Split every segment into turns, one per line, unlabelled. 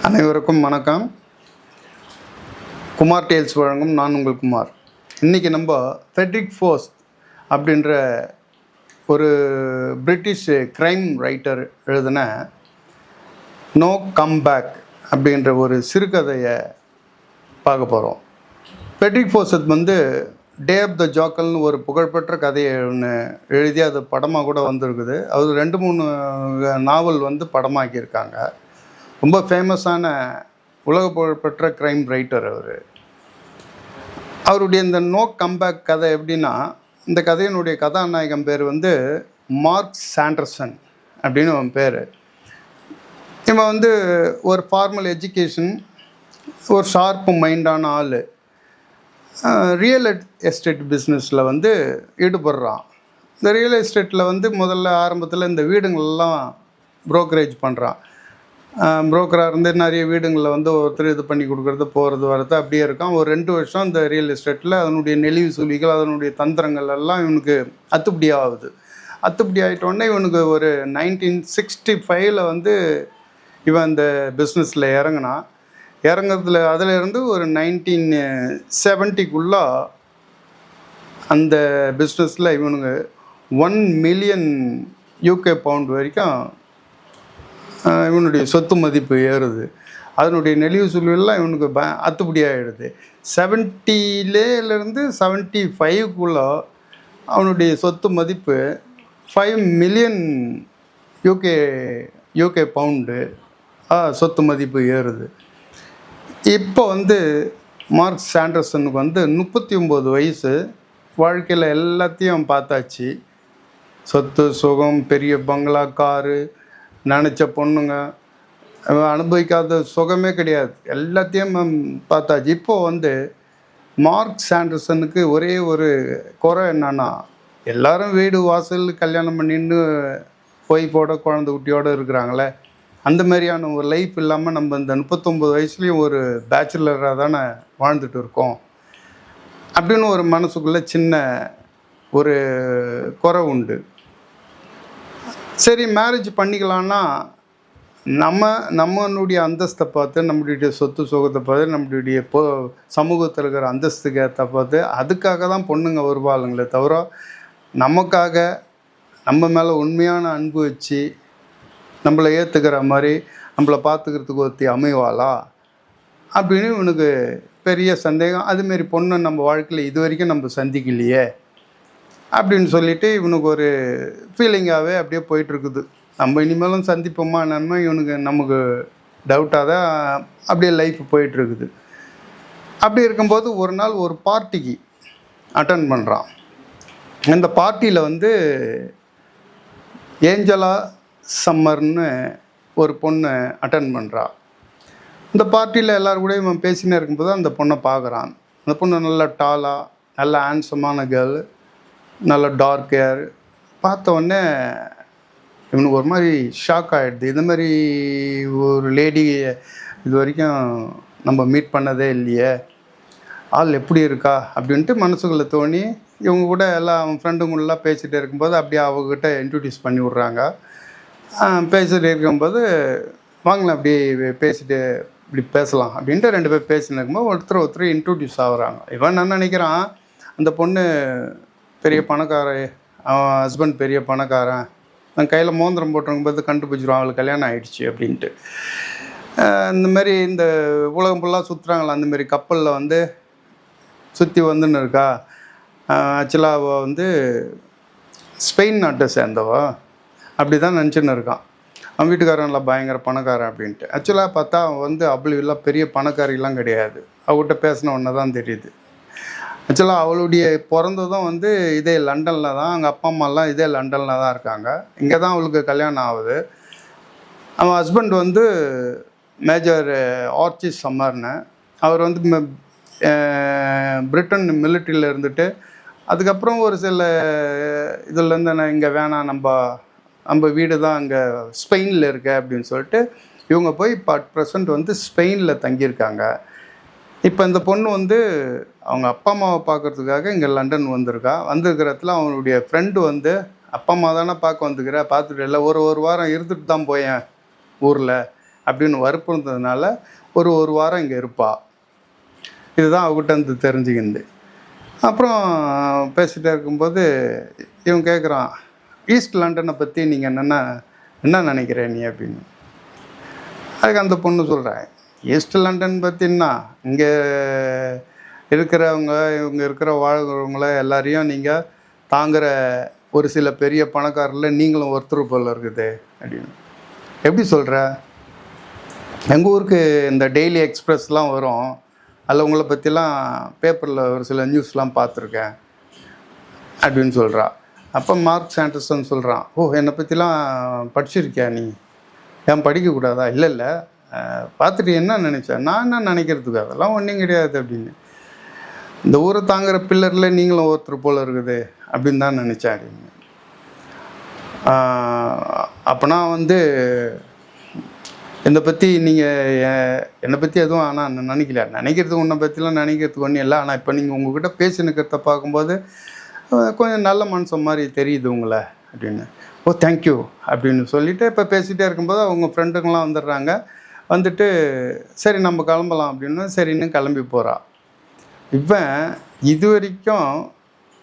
அனைவருக்கும் வணக்கம். குமார் டேல்ஸ் வழங்கும் நான் உங்கள் குமார். இன்றைக்கி நம்ம ஃபெட்ரிக் ஃபோஸ்ட் அப்படின்ற ஒரு பிரிட்டிஷ் க்ரைம் ரைட்டர் எழுதின நோ கம் பேக் அப்படின்ற ஒரு சிறுகதையை பார்க்க போகிறோம். ஃபெட்ரிக் ஃபோஸ்ட் டே ஆஃப் த ஜாக்கல்னு ஒரு புகழ்பெற்ற கதையை ஒன்று எழுதி அது படமாக கூட வந்திருக்குது. அது 2-3 நாவல் படமாக்கியிருக்காங்க. ரொம்ப ஃபேமஸான உலக புகழ்பெற்ற க்ரைம் ரைட்டர் அவருடைய இந்த நோ கம்பேக் கதை எப்படின்னா, இந்த கதையினுடைய கதாநாயகன் பேர் மார்க் சாண்டர்சன் அப்படின்னு அவன் பேர். இவன் ஒரு ஃபார்மல் எஜுகேஷன், ஒரு ஷார்ப்பு மைண்டான ஆள். ரியல் எஸ்டேட் பிஸ்னஸில் ஈடுபடுறான். இந்த ரியல் எஸ்டேட்டில் முதல்ல ஆரம்பத்தில் இந்த வீடுங்களெல்லாம் ப்ரோக்கரேஜ் பண்ணுறான். புரோக்கராக நிறைய வீடுங்களில் ஒருத்தர் இது பண்ணி கொடுக்குறது, போகிறது வர்றது அப்படியே இருக்கான். ஒரு 2 வருஷம் இந்த ரியல் எஸ்டேட்டில் அதனுடைய நெளிவு சுழிகள், அதனுடைய தந்திரங்கள் எல்லாம் இவனுக்கு அத்துப்படி ஆகுது. அத்துப்படி ஆகிட்டோடனே இவனுக்கு ஒரு 1965 இவன் இந்த பிஸ்னஸில் இறங்குறதுல அதிலேருந்து ஒரு 1970 அந்த பிஸ்னஸில் இவனுக்கு 1 மில்லியன் UK பவுண்ட் வரைக்கும் இவனுடைய சொத்து மதிப்பு ஏறுது. அதனுடைய நெளிவு சுழிவெல்லாம் இவனுக்கு அத்துப்படி ஆகிடுது. 70லேருந்து 75 அவனுடைய சொத்து மதிப்பு 5 மில்லியன் UK பவுண்டு சொத்து மதிப்பு ஏறுது. இப்போ மார்க் சாண்டர்சனுக்கு 39 வயசு. வாழ்க்கையில் எல்லாத்தையும் பார்த்தாச்சு. சொத்து சுகம், பெரிய பங்களா, காரு, நினச்ச பொண்ணுங்க, அனுபவிக்காத சுகமே கிடையாது. எல்லாத்தையும் பார்த்தாச்சு. இப்போது மார்க் சாண்டர்சனுக்கு ஒரே ஒரு குறை என்னன்னா, எல்லாரும் வீடு வாசல் கல்யாணம் பண்ணின்னு போய் போட குழந்தை குட்டியோடு இருக்கிறாங்களே, அந்த மாதிரியான ஒரு லைஃப் இல்லாமல் நம்ம இந்த 39 வயசுலேயும் ஒரு பேச்சுலராக தானே வாழ்ந்துட்டு இருக்கோம் அப்படின்னு ஒரு மனசுக்குள்ளே சின்ன ஒரு குறை உண்டு. சரி, மேரேஜ் பண்ணிக்கலான்னா நம்மளுடைய அந்தஸ்தை பார்த்து, நம்மளுடைய சொத்து சுகத்தை பார்த்து, நம்மளுடைய சமூகத்தில் இருக்கிற அந்தஸ்துக்கு ஏற்ற பார்த்து அதுக்காக தான் பொண்ணுங்க வருவாளுங்களே தவிர, நமக்காக நம்ம மேலே உண்மையான அன்பு வச்சு நம்மளை ஏற்றுக்கிற மாதிரி நம்மளை பார்த்துக்கிறதுக்கு ஒருத்தி அமைவாளா அப்படின்னு இவனுக்கு பெரிய சந்தேகம். அதுமாரி பொண்ணு நம்ம வாழ்க்கையில் இது வரைக்கும் நம்ம சந்திக்கலையே அப்படின்னு சொல்லிட்டு இவனுக்கு ஒரு ஃபீலிங்காகவே அப்படியே போயிட்டுருக்குது. நம்ம இனிமேலும் சந்திப்போமா என்னன்னு நமக்கு டவுட்டாக தான் அப்படியே லைஃப் போயிட்டுருக்குது. அப்படி இருக்கும்போது ஒரு நாள் ஒரு பார்ட்டிக்கு அட்டன் பண்ணுறான். இந்த பார்ட்டியில் ஏஞ்சலா சம்மர்னு ஒரு பொண்ணு அட்டன் பண்ணுறா. இந்த பார்ட்டியில் எல்லோரும் கூட இவன் பேசினே இருக்கும்போது அந்த பொண்ணை பார்க்குறான். அந்த பொண்ணு நல்ல டாலாக, நல்ல ஹேண்ட்ஸமான கேர்ள், நல்ல டார்க் ஹேர். பார்த்தோன்னே இவனுக்கு ஒரு மாதிரி ஷாக் ஆகிடுது. இந்த மாதிரி ஒரு லேடி இது வரைக்கும் நம்ம மீட் பண்ணதே இல்லையே, ஆள் எப்படி இருக்கா அப்படின்ட்டு மனசுக்குள்ளே தோணி இவங்க கூட எல்லாம் அவன் ஃப்ரெண்டுங்களெலாம் பேசிகிட்டு இருக்கும்போது அப்படியே அவங்கக்கிட்ட இன்ட்ரடியூஸ் பண்ணி விட்றாங்க. பேசிகிட்டு இருக்கும்போது வாங்கலாம் அப்படியே பேசிட்டு இப்படி பேசலாம் அப்படின்ட்டு 2 பேர் பேசின்னு இருக்கும்போது ஒருத்தர் இன்ட்ரடியூஸ் ஆகுறாங்க. இவன் என்ன நினைக்கிறான், அந்த பொண்ணு பெரிய பணக்காரன், அவன் ஹஸ்பண்ட் பெரிய பணக்காரன், நான் கையில் மோந்திரம் போட்டிருக்கும்போது கண்டுபிடிச்சிருவான் அவளுக்கு கல்யாணம் ஆகிடுச்சு அப்படின்ட்டு. இந்தமாரி இந்த உலகம் ஃபுல்லாக சுற்றுறாங்களா, அந்தமாரி கப்பலில் சுற்றி வந்துன்னு இருக்கா. ஆக்சுவலாக அவள் ஸ்பெயின் நாட்டை சேர்ந்தவ அப்படி தான் நினச்சின்னு இருக்கான். அவன் வீட்டுக்காரன் நல்லா பயங்கர பணக்காரன் அப்படின்ட்டு. ஆக்சுவலாக பார்த்தா அவன் அவ்வளோ பெரிய பணக்காரிலாம் கிடையாது. அவகிட்ட பேசின ஒன்று தான் தெரியுது. ஆக்சுவலாக அவளுடைய பிறந்ததும் இதே லண்டனில் தான். அவங்க அப்பா அம்மாலாம் இதே லண்டனில் தான் இருக்காங்க. இங்கே தான் அவளுக்கு கல்யாணம் ஆகுது. அவன் ஹஸ்பண்ட் மேஜர் ஆர்ச்சி சம்மர்னு. அவர் பிரிட்டன் மிலிட்ரியில் இருந்துட்டு அதுக்கப்புறம் ஒரு சில இதுலேருந்து நான் இங்கே வேணாம், நம்ம வீடு தான் அங்கே ஸ்பெயினில் இருக்க அப்படின்னு சொல்லிட்டு இவங்க போய் இப்போ அட் ப்ரெசண்ட் ஸ்பெயினில் தங்கியிருக்காங்க. இப்போ இந்த பொண்ணு அவங்க அப்பா அம்மாவை பார்க்குறதுக்காக இங்கே லண்டன் வந்திருக்கிறதுல அவனுடைய ஃப்ரெண்டு அப்பா அம்மா தானே பார்க்க வந்துக்கிற, பார்த்துட்டு இல்லை ஒரு வாரம் இருந்துட்டு தான் போயேன் ஊரில் அப்படின்னு வற்புறுத்ததுனால ஒரு வாரம் இங்கே இருப்பா. இதுதான் அவகிட்ட இருந்து தெரிஞ்சுக்கிந்து. அப்புறம் பேசிகிட்டே இருக்கும்போது இவன் கேட்குறான், ஈஸ்ட் லண்டனை பற்றி நீங்கள் என்ன நினைக்கிற நீ அப்படின்னு. அதுக்கு அந்த பொண்ணு சொல்கிறேன், ஈஸ்ட் லண்டன் பற்றின்னா இங்கே இருக்கிறவங்க இவங்க இருக்கிற வாழ்கிறவங்கள எல்லாரையும் நீங்கள் தாங்குகிற ஒரு சில பெரிய பணக்காரில் நீங்களும் ஒருத்தர் போல் இருக்குது அப்படின்னு. எப்படி சொல்கிற? எங்கள் ஊருக்கு இந்த டெய்லி எக்ஸ்பிரஸ்லாம் வரும், அதில் உங்களை பற்றிலாம் பேப்பரில் ஒரு சில நியூஸ்லாம் பார்த்துருக்கேன் அப்படின்னு சொல்கிறா. அப்போ மார்க் சாண்டர்சன் சொல்கிறான், ஓ என்னை பற்றிலாம் படிச்சிருக்கியா நீ? ஏன் படிக்கக்கூடாதா? இல்லை பார்த்துட்டு என்ன நினச்சேன்? நான் என்ன நினைக்கிறதுக்கு அதெல்லாம் ஒன்றும் கிடையாது அப்படின்னு. இந்த ஊரை தாங்குகிற பில்லரில் நீங்களும் ஒருத்தர் போல் இருக்குது அப்படின்னு தான் நினச்சேன் அப்படின்னு. அப்போனா என்னை பற்றி நீங்கள் என்னை பற்றி எதுவும் ஆனால் நினைக்கிறதுக்கு உன்னை பற்றிலாம் நினைக்கிறதுக்கு ஒன்றும் இல்லை. ஆனால் இப்போ நீங்கள் உங்கள்கிட்ட பேசினுக்கிறத பார்க்கும்போது கொஞ்சம் நல்ல மனுஷன் மாதிரி தெரியுது உங்களை அப்படின்னு. ஓ தேங்க்யூ அப்படின்னு சொல்லிவிட்டு இப்போ பேசிகிட்டே இருக்கும்போது அவங்க ஃப்ரெண்டுங்களாம் வந்துடுறாங்க. வந்துட்டு சரி நம்ம கிளம்பலாம் அப்படின்னு சரின்னு கிளம்பி போகிறா. இவன் இது வரைக்கும்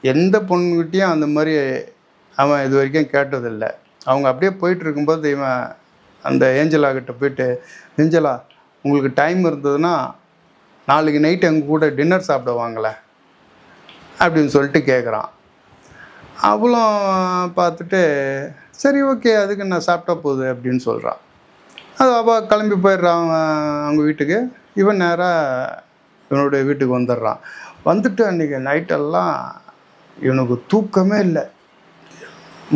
எந்த பொண்ணுக்கிட்டேயும் அந்த மாதிரி அவன் இது வரைக்கும் கேட்டதில்லை. அவங்க அப்படியே போயிட்டு இருக்கும்போது இவன் அந்த ஏஞ்சலா கிட்ட போயிட்டு, ஏஞ்சலா உங்களுக்கு டைம் இருந்ததுன்னா நாளைக்கு நைட்டு எங்கள் கூட டின்னர் சாப்பிட வாங்கலை அப்படின்னு சொல்லிட்டு கேட்குறான். அவளும் பார்த்துட்டு சரி ஓகே அதுக்கு நான் சாப்பிட்டா போகுது அப்படின்னு சொல்கிறான். அது அவள் கிளம்பி போயிடுறான் அவங்க வீட்டுக்கு. இவன் நேராக இவனுடைய வீட்டுக்கு வந்துடுறான். வந்துட்டு அன்றைக்கி நைட்டெல்லாம் இவனுக்கு தூக்கமே இல்லை.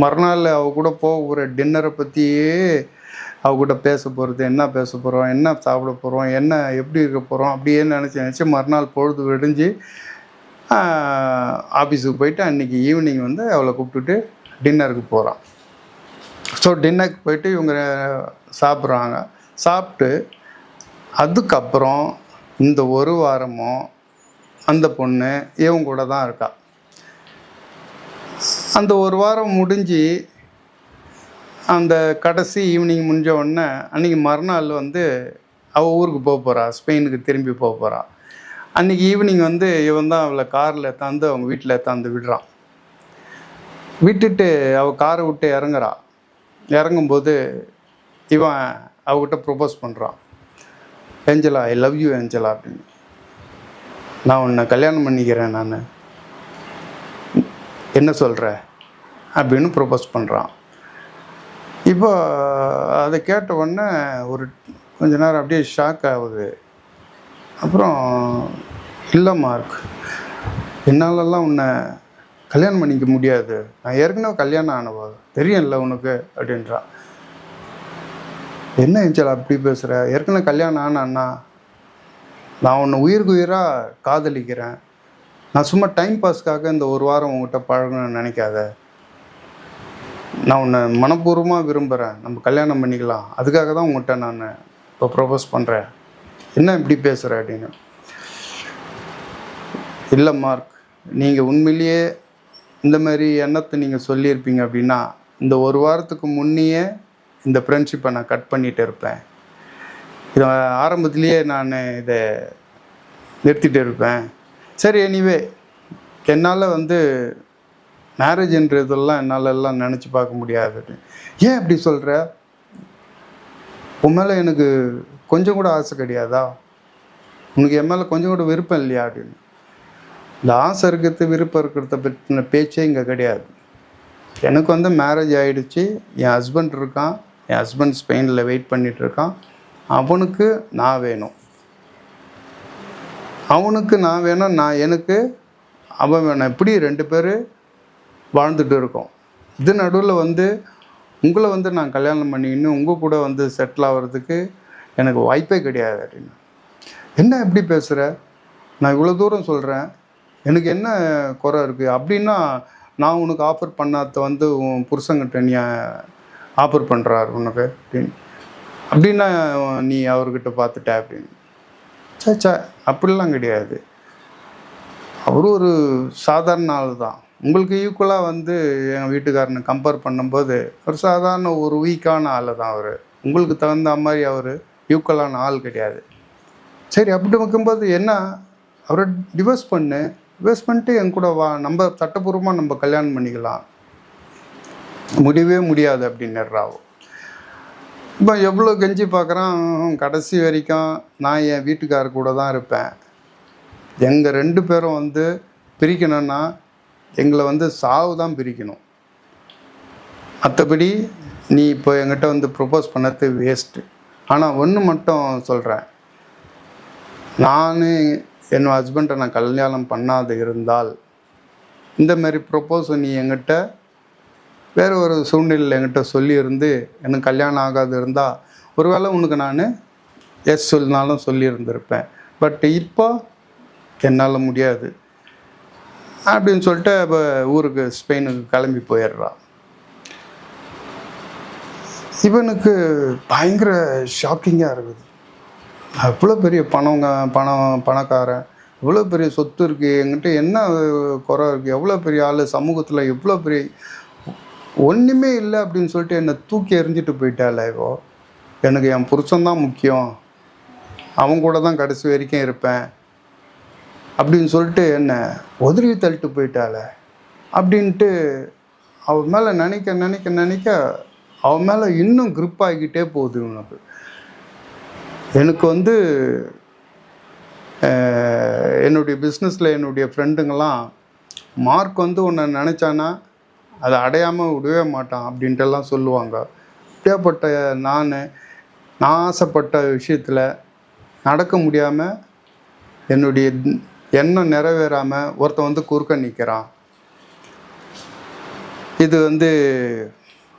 மறுநாள் அவ கூட போகிற டின்னரை பற்றியே அவகிட்ட பேச போகிறது, என்ன பேச போகிறோம், என்ன சாப்பிட போகிறோம், என்ன எப்படி இருக்க போகிறோம் அப்படியே நினச்சி மறுநாள் பொழுது விடிஞ்சு ஆஃபீஸுக்கு போயிட்டு அன்றைக்கி ஈவினிங் அவளை கூப்பிட்டுட்டு டின்னருக்கு போகிறான். ஸோ டின்னருக்கு போயிட்டு இவங்க சாப்பிட்றாங்க. சாப்பிட்டு அதுக்கப்புறம் இந்த ஒரு வாரமும் அந்த பொண்ணு இவங்க கூட தான் இருக்கா. அந்த ஒரு வாரம் முடிஞ்சு அந்த கடைசி ஈவினிங் முடிஞ்ச உடனே அன்றைக்கி மறுநாள் அவள் ஊருக்கு போக போகிறா, ஸ்பெயினுக்கு திரும்பி போக போகிறா. அன்றைக்கி ஈவினிங் இவன் தான் அவளை காரில் எடுத்தாந்து அவங்க வீட்டில் எடுத்தாந்து விடுறான். விட்டுட்டு அவள் காரை விட்டு இறங்குறா. இறங்கும்போது இவன் அவகிட்ட ப்ரொபோஸ் பண்ணுறான், Angela I love you Angela அப்படின்னு. நான் உன்னை கல்யாணம் பண்ணிக்கிறேன், நான் என்ன சொல்கிற அப்படின்னு ப்ரொபோஸ் பண்ணுறான். இப்போ அதை கேட்ட உடனே ஒரு கொஞ்ச நேரம் அப்படியே ஷாக் ஆகுது. அப்புறம் இல்லை மார்க், என்னாலெல்லாம் உன்னை கல்யாணம் பண்ணிக்க முடியாது, நான் ஏற்கனவே கல்யாணம் ஆனவா தெரியும்ல உனக்கு அப்படின்றான். என்ன ஏஞ்சலா அப்படி பேசுகிற? ஏற்கனவே கல்யாணம் ஆனான்னா நான் உன்னை உயிருக்கு உயிராக காதலிக்கிறேன், நான் சும்மா டைம் பாஸ்க்காக இந்த ஒரு வாரம் உங்கள்கிட்ட பழகணும்னு நினைக்காத, நான் உன்னை மனப்பூர்வமாக விரும்புகிறேன், நம்ம கல்யாணம் பண்ணிக்கலாம், அதுக்காக தான் உங்கள்கிட்ட நான் இப்போ ப்ரொபோஸ் பண்ணுறேன், என்ன இப்படி பேசுகிற அப்படின்னு. இல்லை மார்க், நீங்கள் உண்மையிலேயே இந்த மாதிரி எண்ணத்தை நீங்கள் சொல்லியிருப்பீங்க அப்படின்னா இந்த ஒரு வாரத்துக்கு முன்னையே இந்த ஃப்ரெண்ட்ஷிப்பை நான் கட் பண்ணிகிட்டு இருப்பேன், இதை ஆரம்பத்துலேயே நான் இதை நிறுத்திட்டு இருப்பேன். சரி எனிவே என்னால் மேரேஜ்ன்றதெல்லாம் என்னாலெல்லாம் நினச்சி பார்க்க முடியாது. ஏன் அப்படி சொல்கிற? உன் மேலே எனக்கு கொஞ்சம் கூட ஆசை கிடையாதா? உனக்கு என் மேலே கொஞ்சம் கூட விருப்பம் இல்லையா அப்படின்னு. இந்த ஆசை இருக்கிறது விருப்பம் இருக்கிறத பற்றின பேச்சே இங்கே கிடையாது. எனக்கு மேரேஜ் ஆகிடுச்சு, என் ஹஸ்பண்ட் இருக்கான், என் ஹஸ்பண்ட் ஸ்பெயினில் வெயிட் பண்ணிகிட்ருக்கான், அவனுக்கு நான் வேணும், அவனுக்கு நான் வேணும், நான் எனக்கு அவன் வேணும், இப்படி 2 பேர் வாழ்ந்துட்டு இருக்கோம். இது நடுவில் உங்களை நான் கல்யாணம் பண்ணிக்கின்னு உங்கள் கூட செட்டில் ஆகிறதுக்கு எனக்கு வாய்ப்பே கிடையாது அப்படின்னு. என்ன எப்படி பேசுகிற? நான் இவ்வளோ தூரம் சொல்கிறேன், எனக்கு என்ன குறை இருக்குது அப்படின்னா நான் உனக்கு ஆஃபர் பண்ணாத உன் புருஷங்கிட்ட நீ ஆஃபர் பண்ணுறாரு உனக்கு அப்படின்னு, அப்படின்னா நீ அவர்கிட்ட பார்த்துட்ட அப்படின்னு. சே அப்படிலாம் கிடையாது, அவரு ஒரு சாதாரண ஆள் தான், உங்களுக்கு ஈக்குவலாக எங்கள் வீட்டுக்காரனை கம்பேர் பண்ணும்போது ஒரு சாதாரண ஒரு வீக்கான ஆள் தான் அவர், உங்களுக்கு தகுந்த மாதிரி அவர் ஈக்குவலான ஆள் கிடையாது. சரி, அப்படி வைக்கும்போது என்ன, அவரை டிவோர்ஸ் பண்ணிட்டு என் கூட வா, நம்ம சட்டப்பூர்வமாக நம்ம கல்யாணம் பண்ணிக்கலாம். முடியவே முடியாது அப்படின்னுறாவோ. இப்போ எவ்வளோ கெஞ்சி பார்க்குறான், கடைசி வரைக்கும் நான் என் வீட்டுக்காரர் கூட தான் இருப்பேன். எங்கள் 2 பேரும் வந்து பிரிக்கணும்னா எங்களை வந்து சாவு தான் பிரிக்கணும். மற்றபடி நீ இப்போ என்கிட்ட வந்து ப்ரொப்போஸ் பண்ணது வேஸ்ட்டு. ஆனால் ஒன்று மட்டும் சொல்கிறேன், நான் என் ஹஸ்பண்டை நான் கல்யாணம் பண்ணாது இருந்தால் இந்தமாரி ப்ரொப்போஸை நீ என்கிட்ட வேறு ஒரு சூழ்நிலையில் என்கிட்ட சொல்லியிருந்து எனக்கு கல்யாணம் ஆகாது இருந்தால் ஒருவேளை உனக்கு நான் எஸ் சொல்லினாலும் சொல்லியிருந்திருப்பேன். பட் இப்போ என்னால் முடியாது அப்படின்னு சொல்லிட்டு இப்போ ஊருக்கு ஸ்பெயினுக்கு கிளம்பி போயிடுறான். இவனுக்கு பயங்கர ஷாக்கிங்காக இருக்குது. அவ்வளோ பெரிய பணக்காரன், இவ்வளோ பெரிய சொத்து இருக்குது, என்கிட்ட என்ன குறை இருக்குது, எவ்வளோ பெரிய ஆள் சமூகத்தில், எவ்வளோ பெரிய ஒன்றுமே இல்லை அப்படின்னு சொல்லிட்டு என்னை தூக்கி எறிஞ்சிட்டு போயிட்டால. இப்போ எனக்கு என் புருஷன்தான் முக்கியம், அவங்க கூட தான் கடைசி வரைக்கும் இருப்பேன் அப்படின்னு சொல்லிட்டு என்னை உதறி தள்ளிட்டு போயிட்டால அப்படின்ட்டு அவன் மேலே நினைக்க அவன் மேலே இன்னும் க்ரிப் ஆகிக்கிட்டே போகுது இவனுக்கு. எனக்கு வந்து என்னுடைய பிஸ்னஸில் என்னுடைய ஃப்ரெண்டுங்கெல்லாம் மார்க் வந்து ஒன்று நினச்சானா அதை அடையாமல் விடவே மாட்டான் அப்படின்ட்டுலாம் சொல்லுவாங்க. இப்படியாப்பட்ட நான் ஆசைப்பட்ட விஷயத்தில் நடக்க முடியாமல் என்னுடைய எண்ணம் நிறைவேறாமல் ஒருத்தன் வந்து குறுக்க நிற்கிறான். இது வந்து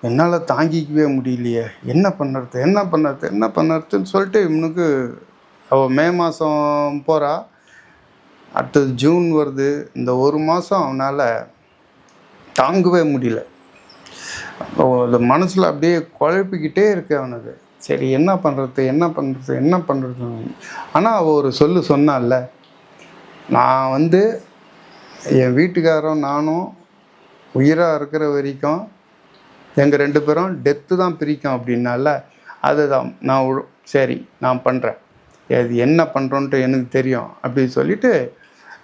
என்னால் தாங்கிக்கவே முடியலையே, என்ன பண்ணுறதுன்னு சொல்லிட்டு இவனுக்கு அவள் மே மாதம் போகிறா, அடுத்தது ஜூன் வருது. இந்த ஒரு மாதம் அவனால் தாங்கவே முடியல. அது மனசில் அப்படியே குழப்பிக்கிட்டே இருக்கு அவனுக்கு. சரி, என்ன பண்ணுறது. ஆனால் அவள் ஒரு சொன்னால, நான் வந்து என் வீட்டுக்காரரும் நானும் உயிராக இருக்கிற வரைக்கும் எங்கள் 2 பேரும் டெத்து தான் பிரிக்கும் அப்படின்னால, அதுதான் சரி நான் பண்ணுறேன், அது என்ன பண்ணுறோன்ட்டு எனக்கு தெரியும் அப்படின்னு சொல்லிட்டு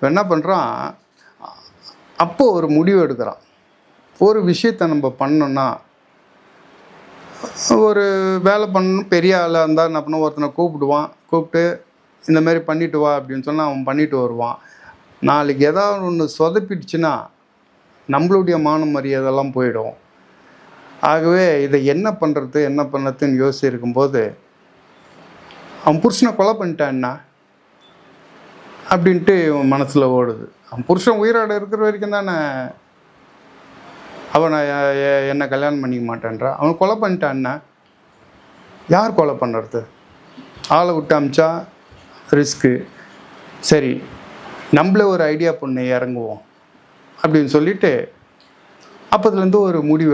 என்ன பண்ணுறான். அப்போது ஒரு முடிவு எடுக்கிறான். ஒரு விஷயத்தை நம்ம பண்ணோன்னா, ஒரு வேலை பண்ணணும், பெரிய ஆளாக இருந்தால் என்ன பண்ண, ஒருத்தனை கூப்பிட்டு இந்தமாரி பண்ணிட்டு வா அப்படின்னு சொன்னால் அவன் பண்ணிட்டு வருவான். நாளைக்கு ஏதாவது ஒன்று சொதப்பிடுச்சுன்னா நம்மளுடைய மான மரியாதைலாம் போயிடும். ஆகவே இதை என்ன பண்ணுறதுன்னு யோசிச்சிருக்கும்போது அவன் புருஷனை கொலை பண்ணிட்டான்னா அப்படின்ட்டு இவன் மனசில் ஓடுது. அவன் புருஷன் உயிரோடு இருக்கிற வரைக்கும் தானே அவனை என்னை கல்யாணம் பண்ணிக்க மாட்டேன்றா. அவன் கொலை பண்ணிட்டான்னா யார் கொலை பண்ணுறது? ஆளை விட்டு அமிச்சா ரிஸ்க்கு. சரி, நம்மளே ஒரு ஐடியா பண்ணி இறங்குவோம் அப்படின்னு சொல்லிட்டு அப்போதுலேருந்து ஒரு முடிவு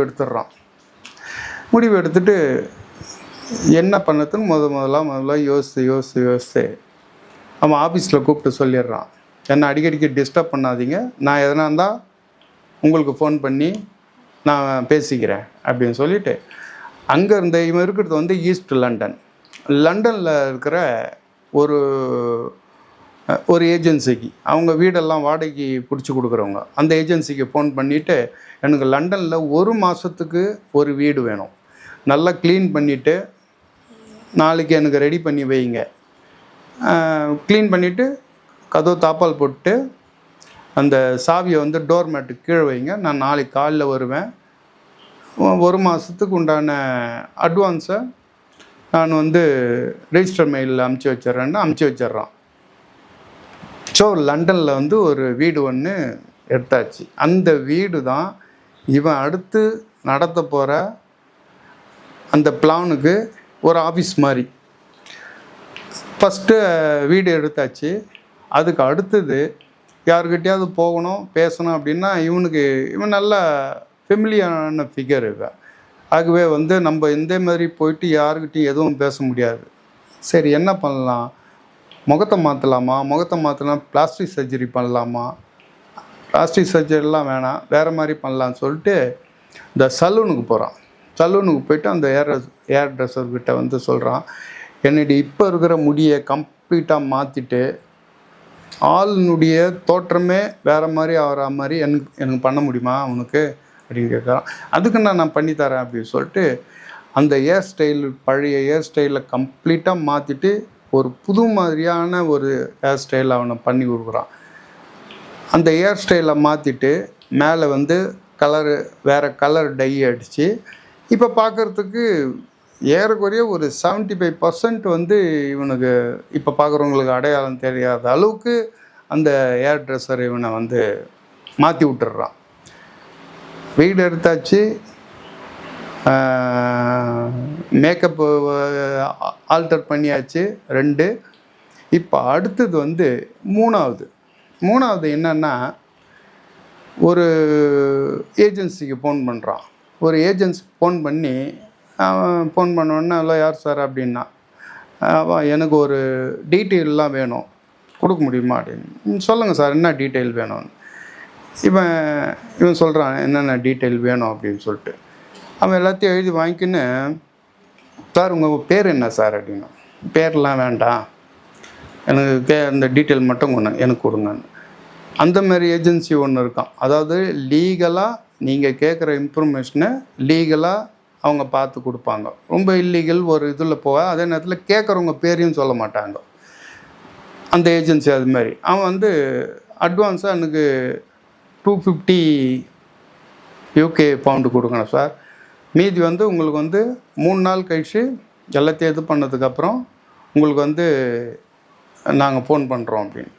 எடுத்துட்டு என்ன பண்ணதுன்னு முதல்ல யோசித்து அவன் ஆஃபீஸில் கூப்பிட்டு சொல்லிடுறான், என்னை அடிக்கடிக்கு டிஸ்டர்ப் பண்ணாதீங்க, நான் எதனா இருந்தால் உங்களுக்கு ஃபோன் பண்ணி நான் பேசிக்கிறேன் அப்படின்னு சொல்லிவிட்டு அங்கேருந்து இவன் இருக்கிறது வந்து ஈஸ்ட் லண்டனில் இருக்கிற ஒரு ஏஜென்சிக்கு, அவங்க வீடெல்லாம் வாடகைக்கு பிடிச்சி கொடுக்குறவங்க, அந்த ஏஜென்சிக்கு ஃபோன் பண்ணிவிட்டு எனக்கு லண்டனில் 1 மாதத்துக்கு ஒரு வீடு வேணும், நல்லா க்ளீன் பண்ணிவிட்டு நாளைக்கு எனக்கு ரெடி பண்ணி வைங்க, க்ளீன் பண்ணிவிட்டு கதவு தாப்பால் போட்டு அந்த சாவியை வந்து டோர் மேட்டுக்கு கீழே வைங்க, நான் நாளைக்கு காலைல வருவேன், 1 மாதத்துக்கு உண்டான அட்வான்ஸை நான் வந்து ரெஜிஸ்டர் மெயிலில் அமுச்சு வச்சிட்றான். ஸோ லண்டனில் வந்து ஒரு வீடு ஒன்று எடுத்தாச்சு. அந்த வீடு தான் இவன் அடுத்து நடத்த போகிற அந்த பிளானுக்கு ஒரு ஆஃபீஸ் மாதிரி. ஃபஸ்ட்டு வீடு எடுத்தாச்சு. அதுக்கு அடுத்தது யாருக்கிட்டையாவது போகணும் பேசணும் அப்படின்னா இவன் நல்ல ஃபெமிலியான ஃபிகர் இவன். ஆகவே வந்து நம்ம இந்த மாதிரி போயிட்டு யாருக்கிட்டையும் எதுவும் பேச முடியாது. சரி, என்ன பண்ணலாம், முகத்தை மாற்றனா பிளாஸ்டிக் சர்ஜரி பண்ணலாமா, பிளாஸ்டிக் சர்ஜரிலாம் வேணாம், வேறு மாதிரி பண்ணலான்னு சொல்லிட்டு இந்த சலூனுக்கு போகிறான். சலூனுக்கு போயிட்டு அந்த ஹேர் ட்ரெஸ்ஸர்கிட்ட வந்து சொல்கிறான், என்னுடைய இப்போ இருக்கிற முடியை கம்ப்ளீட்டாக மாற்றிட்டு ஆளுனுடைய தோற்றமே வேறு மாதிரி ஆகிற மாதிரி எனக்கு பண்ண முடியுமா உனக்கு அப்படின்னு கேட்குறான். அதுக்கு நான் பண்ணித்தரேன் அப்படின்னு சொல்லிட்டு அந்த ஹேர் ஸ்டைல் பழைய ஹேர் ஸ்டைலில் கம்ப்ளீட்டாக மாற்றிட்டு ஒரு புது மாதிரியான ஒரு ஹேர் ஸ்டைல் அவனை பண்ணி கொடுக்குறான். அந்த ஹேர் ஸ்டைலை மாற்றிட்டு மேலே வந்து வேறு கலர் டை அடித்து இப்போ பார்க்குறதுக்கு ஏறக்குறைய ஒரு 75% வந்து இவனுக்கு இப்போ பார்க்குறவங்களுக்கு அடையாளம் தெரியாத அளவுக்கு அந்த ஹேர் ட்ரெஸ்ஸர் இவனை வந்து மாற்றி விட்டுடுறான். வீடு எடுத்தாச்சு, மேக்கப்பு ஆல்டர் பண்ணியாச்சு 2. இப்போ அடுத்தது வந்து மூணாவது என்னன்னா, ஒரு ஏஜென்சிக்கு ஃபோன் பண்ணுறான். ஒரு ஏஜென்சி ஃபோன் பண்ணோன்னே எல்லாம் யார் சார் அப்படின்னா, எனக்கு ஒரு டீட்டெயிலெலாம் வேணும், கொடுக்க முடியுமா அப்படின்னு. சொல்லுங்கள் சார், என்ன டீட்டெயில் வேணும்னு. இவன் சொல்கிறான் என்னென்ன டீட்டெயில் வேணும் அப்படின்னு சொல்லிட்டு. அவன் எல்லாத்தையும் எழுதி வாங்கிக்கின்னு, சார் உங்கள் பேர் என்ன சார் அப்படின்னா. பேர்லாம் வேண்டாம், எனக்கு அந்த டீட்டெயில் மட்டும் எனக்கு கொடுங்கன்னு. அந்த மாதிரி ஏஜென்சி ஒன்று இருக்கான். அதாவது லீகலாக நீங்கள் கேட்குற இன்ஃபர்மேஷனை லீகலாக அவங்க பார்த்து கொடுப்பாங்க. ரொம்ப இல்லீகல் ஒரு இதில் போக, அதே நேரத்தில் கேட்குறவங்க பேரையும் சொல்ல மாட்டாங்க. அந்த ஏஜென்சி அது மாதிரி. அவன் வந்து அட்வான்ஸாக எனக்கு 250 UK பவுண்டு கொடுக்கணும் சார், மீதி வந்து உங்களுக்கு வந்து 3 நாள் கழிச்சு எல்லாத்தையும் இது பண்ணதுக்கப்புறம் உங்களுக்கு வந்து நாங்கள் ஃபோன் பண்ணுறோம் அப்படின்னு.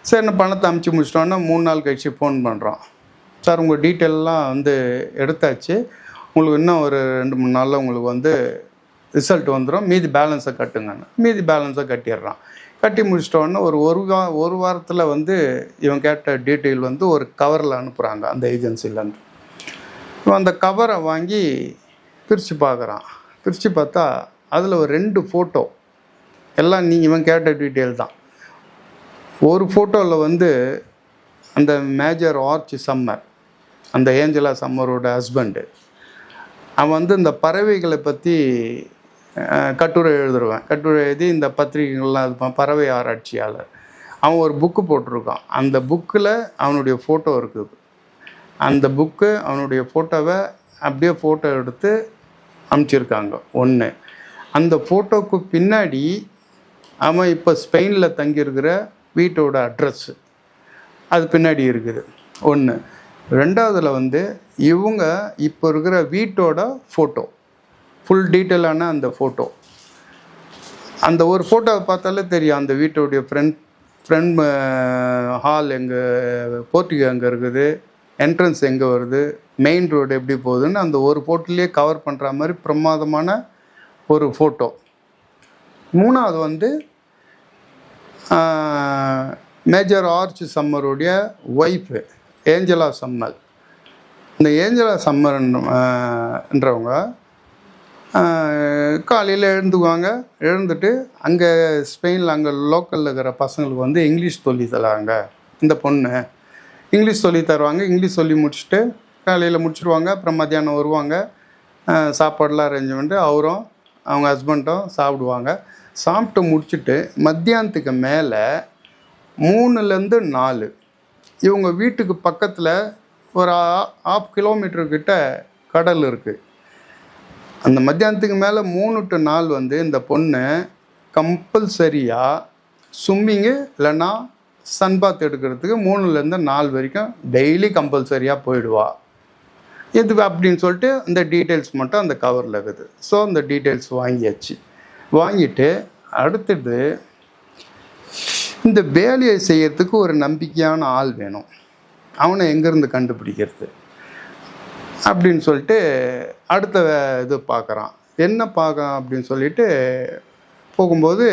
சரி, பணத்தை அமுச்சு முடிச்சிட்டோன்னா 3 நாள் கழிச்சு ஃபோன் பண்ணுறோம். சார் உங்கள் டீட்டெயிலெலாம் வந்து எடுத்தாச்சு, உங்களுக்கு இன்னும் ஒரு 2-3 நாளில் உங்களுக்கு வந்து ரிசல்ட் வந்துடும், மீதி பேலன்ஸை கட்டுங்கன்னு. மீதி பேலன்ஸை கட்டிடுறான். கட்டி முடிச்சிட்டோன்னா ஒரு வாரத்தில் வந்து இவன் கேட்ட டீட்டெயில் வந்து ஒரு கவரில் அனுப்புகிறாங்க அந்த ஏஜென்சிலேருந்து. இவன் அந்த கவரை வாங்கி பிரித்து பார்க்குறான். பிரித்து பார்த்தா அதில் ஒரு 2 ஃபோட்டோ, எல்லாம் இவன் கேட்ட டீட்டெயில் தான். ஒரு ஃபோட்டோவில் வந்து அந்த மேஜர் ஆர்ச் சம்மர், அந்த ஏஞ்சலா சம்மரோட ஹஸ்பண்டு, அவன் வந்து இந்த பறவைகளை பற்றி கட்டுரை எழுதி இந்த பத்திரிகைகள்லாம் இருப்பான், பறவை ஆராய்ச்சியாளர். அவன் ஒரு புக்கு போட்டிருக்கான். அந்த புக்கில் அவனுடைய ஃபோட்டோ இருக்குது. அந்த புக்கு அவனுடைய ஃபோட்டோவை அப்படியே ஃபோட்டோ எடுத்து அனுப்பிச்சிருக்காங்க. ஒன்று, அந்த ஃபோட்டோவுக்கு பின்னாடி அவன் இப்போ ஸ்பெயினில் தங்கியிருக்கிற வீட்டோட அட்ரஸ்ஸு அது பின்னாடி இருக்குது. ஒன்று. 2வதுல வந்து இவங்க இப்போ இருக்கிற வீட்டோட ஃபோட்டோ, ஃபுல் டீட்டெயிலான அந்த ஃபோட்டோ. அந்த ஒரு ஃபோட்டோவை பார்த்தாலே தெரியும் அந்த வீட்டோடைய ஃப்ரண்ட் ஹால் எங்கே, போர்ட்டிகோ எங்கே இருக்குது, என்ட்ரன்ஸ் எங்கே வருது, மெயின் ரோடு எப்படி போகுதுன்னு அந்த ஒரு ஃபோட்டோலேயே கவர் பண்ணுற மாதிரி பிரமாதமான ஒரு ஃபோட்டோ. 3வது வந்து மேஜர் ஆர்ச் சம்மருடைய ஒய்ஃபு ஏஞ்சலா சம்மர். இந்த ஏஞ்சலா சம்மர்ன்றவங்க காலையில் எழுந்துட்டு அங்கே ஸ்பெயினில் அங்கே லோக்கலில் இருக்கிற பசங்களுக்கு வந்து இங்கிலீஷ் சொல்லி தராங்க. இந்த பொண்ணு இங்கிலீஷ் சொல்லி தருவாங்க. இங்கிலீஷ் சொல்லி முடிச்சுட்டு காலையில் முடிச்சுடுவாங்க. அப்புறம் மத்தியானம் வருவாங்க, சாப்பாடெலாம் அரேஞ்ச் பண்ணிட்டு அவரும் அவங்க ஹஸ்பண்டும் சாப்பிடுவாங்க. சாப்பிட்டு முடிச்சுட்டு மத்தியானத்துக்கு மேலே 3லேருந்து 4 இவங்க வீட்டுக்கு பக்கத்தில் ஒரு 1/2 கிலோமீட்டர்கிட்ட கடல் இருக்குது. அந்த மத்தியானத்துக்கு மேலே 3 to 4 வந்து இந்த பொண்ணு கம்பல்சரியாக ஸ்விம்மிங்கு இல்லைன்னா சன்பாத் எடுக்கிறதுக்கு 3லேருந்து 4 வரைக்கும் டெய்லி கம்பல்சரியாக போயிடுவா. எது அப்படின்னு சொல்லிட்டு இந்த டீட்டெயில்ஸ் மட்டும் அந்த கவரில் இருக்குது. ஸோ அந்த டீட்டெயில்ஸ் வாங்கிட்டு அடுத்தது இந்த வேலையை செய்யறதுக்கு ஒரு நம்பிக்கையான ஆள் வேணும். அவனை எங்கேருந்து கண்டுபிடிக்கிறது அப்படின்னு சொல்லிட்டு அடுத்த இது பார்க்குறான். என்ன பார்க்குறான் அப்படின்னு சொல்லிட்டு போகும்போது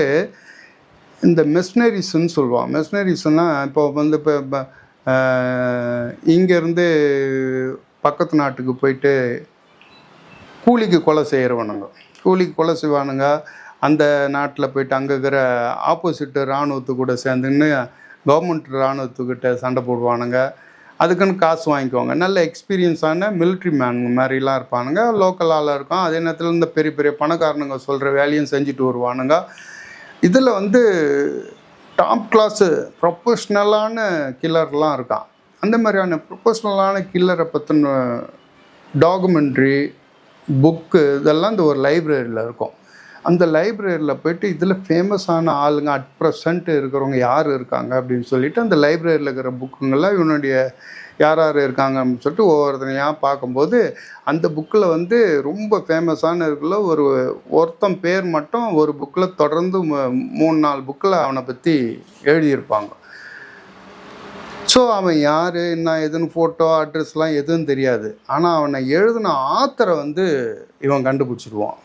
இந்த மெஸ்னரிஸ்ன்னு சொல்லுவான். மெஸ்னரிஸ்னால் இப்போ வந்து இப்போ இங்கேருந்து பக்கத்து நாட்டுக்கு போயிட்டு கூலிக்கு கொலை செய்கிறவனுங்க, கூலிக்கு கொலை செய்வானுங்க. அந்த நாட்டில் போயிட்டு அங்கே இருக்கிற ஆப்போசிட்டு இராணுவத்து கூட சேர்ந்துன்னு கவர்மெண்ட் இராணுவத்துக்கிட்ட சண்டை போடுவானுங்க. அதுக்குன்னு காசு வாங்கிக்குவாங்க. நல்ல எக்ஸ்பீரியன்ஸான மிலிட்ரி மேன் மாதிரிலாம் இருப்பானுங்க. லோக்கல் ஆளாக இருக்கும். அதே நேரத்தில் இந்த பெரிய பெரிய பணக்காரனுங்க சொல்கிற வேலையும் செஞ்சுட்டு வருவானுங்க. இதில் வந்து டாப் கிளாஸு ப்ரொஃபஷ்னலான கில்லர்லாம் இருக்கான். அந்த மாதிரியான ப்ரொஃபஷ்னலான கில்லரை பற்றின டாக்குமெண்ட்ரி புக்கு இதெல்லாம் இந்த ஒரு லைப்ரரியில் இருக்கும். அந்த லைப்ரரியில் போய்ட்டு இதில் ஃபேமஸான ஆளுங்க அட் ப்ரெசண்ட் இருக்கிறவங்க யார் இருக்காங்க அப்படின்னு சொல்லிட்டு அந்த லைப்ரரியில் இருக்கிற புக்குங்கள்லாம் இவனுடைய யார் யார் இருக்காங்க அப்படின்னு சொல்லிட்டு ஒவ்வொருத்தனையாக பார்க்கும்போது அந்த புக்கில் வந்து ரொம்ப ஃபேமஸான இருக்குள்ள ஒருத்தன் பேர் மட்டும் ஒரு புக்கில் தொடர்ந்து 3-4 புக்கில் அவனை பற்றி எழுதியிருப்பாங்க. ஸோ அவன் யார் என்ன எதுன்னு ஃபோட்டோ அட்ரஸ்லாம் எதுவும் தெரியாது. ஆனால் அவனை எழுதின ஆத்தரை வந்து இவன் கண்டுபிடிச்சிடுவான்.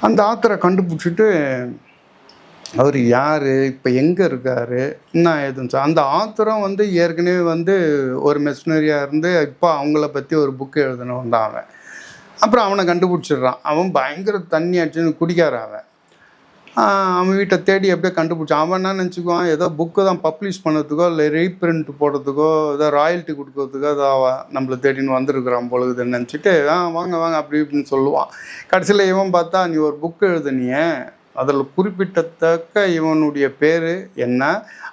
அந்த ஆத்தரை கண்டுபிடிச்சிட்டு அவர் யார், இப்போ எங்கே இருக்கார், என்ன ஏதுன்னு அந்த ஆத்தரம் வந்து ஏற்கனவே வந்து ஒரு மெஷினரியாக இருந்து இப்போ அவங்கள பற்றி ஒரு புக்கு எழுதினவன் தான் அவன். அப்புறம் அவனை கண்டுபிடிச்சிடுறான். அவன் பயங்கர தண்ணி அடிச்சுன்னு குடிக்கார அவன். அவன் வீட்டை தேடி எப்படியோ கண்டுபிடிச்சான். அவன் என்ன நினச்சிக்குவான், ஏதோ புக்கு தான் பப்ளிஷ் பண்ணுறதுக்கோ இல்லை ரீப்ரிண்ட் போடுறதுக்கோ ஏதோ ராயல்ட்டி கொடுக்கறதுக்கோ ஏதோ நம்மளை தேடின்னு வந்திருக்கிறான் பொழுதுன்னு நினச்சிட்டு வாங்க வாங்க அப்படி இப்படின்னு சொல்லுவான். கடைசியில் இவன் பார்த்தா, நீ ஒரு புக்கு எழுதுனியே, அதில் குறிப்பிட்டத்தக்க இவனுடைய பேர் என்ன,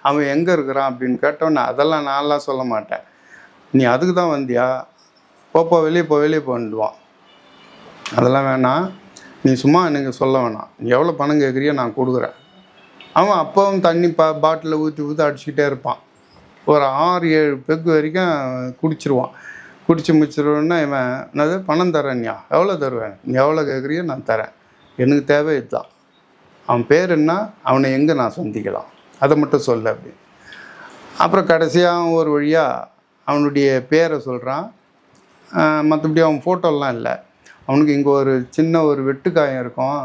அவன் எங்கே இருக்கிறான் அப்படின்னு கேட்டோன்னே, அதெல்லாம் நான்லாம் சொல்ல மாட்டேன், நீ அதுக்கு தான் வந்தியா, போப்போ வெளியே போன்டுவான். அதெல்லாம் வேணாம், நீ சும்மா எனக்கு சொல்ல வேணாம், நீ எவ்வளோ பணம் கேட்குறியோ நான் கொடுக்குறேன். அவன் அப்பவும் தண்ணி பாட்டிலில் ஊற்றி அடிச்சுக்கிட்டே இருப்பான். ஒரு 6-7 பெக்கு வரைக்கும் குடிச்சிருவான். குடிச்சு முடிச்சிருவோன்னா இவன் என்னது பணம் தரேன்யா, எவ்வளோ தருவேன், நீ எவ்வளோ கேட்குறியோ நான் தரேன், எனக்கு தேவை இதுதான், அவன் பேர் என்ன, அவனை எங்கே நான் சந்திக்கலாம், அதை மட்டும் சொல்ல அப்படி. அப்புறம் கடைசியாக ஒரு வழியாக அவனுடைய பேரை சொல்கிறான். மற்றபடி அவன் ஃபோட்டோலாம் இல்லை. அவனுக்கு இங்கே ஒரு சின்ன ஒரு வெட்டுக்காயம் இருக்கும்.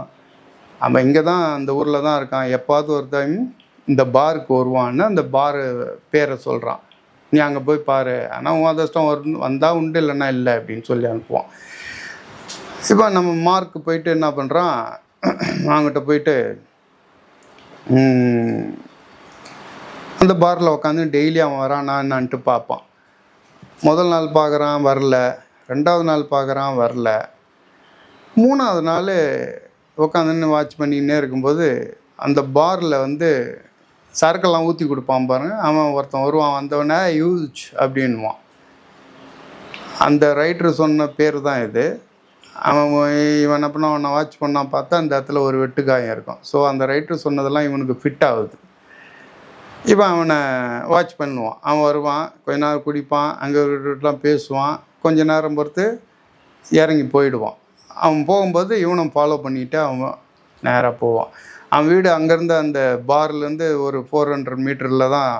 அவன் இங்கே தான் அந்த ஊரில் தான் இருக்கான். எப்பாவது ஒரு டைம் இந்த பாருக்கு வருவான்னு அந்த பாரு பேரை சொல்கிறான். நீ அங்கே போய் பாரு, ஆனால் உன் அதிர்ஷ்டம் வந்தால் உண்டு, இல்லைன்னா இல்லை அப்படின்னு சொல்லி அனுப்புவான். இப்போ நம்ம மார்க்கு போயிட்டு என்ன பண்ணுறான், அவங்ககிட்ட போயிட்டு அந்த பாரில் உட்காந்து டெய்லி அவன் வரானா என்னான்ட்டு பார்ப்பான். முதல் நாள் பார்க்குறான் வரல, 2வது நாள் பார்க்குறான் வரல, 3வது நாள் உட்காந்துன்னு வாட்ச் பண்ணிக்கின்னே இருக்கும்போது அந்த பாரில் வந்து சரக்கெல்லாம் ஊற்றி கொடுப்பான் பாருங்க. அவன் ஒருத்தன் வருவான், வந்தவனே யூஜ் அப்படின்வான். அந்த ரைட்டர் சொன்ன பேர் தான் இது. இவன் என்ன பண்ணான், அவனை வாட்ச் பண்ணான், பார்த்தா அந்த இடத்துல ஒரு வெட்டுக்காயம் இருக்கும். ஸோ அந்த ரைட்டர் சொன்னதெல்லாம் இவனுக்கு ஃபிட் ஆகுது. இப்போ அவனை வாட்ச் பண்ணுவான். அவன் வருவான், கொஞ்ச நேரம் குடிப்பான், அங்கே வீட்டுலாம் பேசுவான், கொஞ்ச நேரம் பொறுத்து இறங்கி போயிடுவான். அவன் போகும்போது இவனை ஃபாலோ பண்ணிவிட்டு அவன் நேராக போவான். அவன் வீடு அங்கேருந்து அந்த பார்லேருந்து ஒரு 400 மீட்டரில் தான்